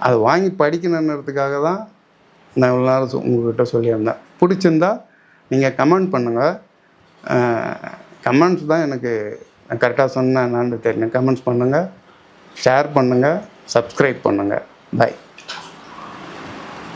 அதை வாங்கி படிக்கணுன்றதுக்காக தான் நான் இவ்வளோ நேரம் உங்கள்கிட்ட சொல்லியிருந்தேன். பிடிச்சிருந்தா நீங்கள் கமெண்ட் பண்ணுங்கள். கமெண்ட்ஸ் தான் எனக்கு கரெக்டாக சொன்னேன் என்னான்னு தெரியல. கமெண்ட்ஸ் பண்ணுங்கள், ஷேர் பண்ணுங்கள், சப்ஸ்கிரைப் பண்ணுங்கள். பை.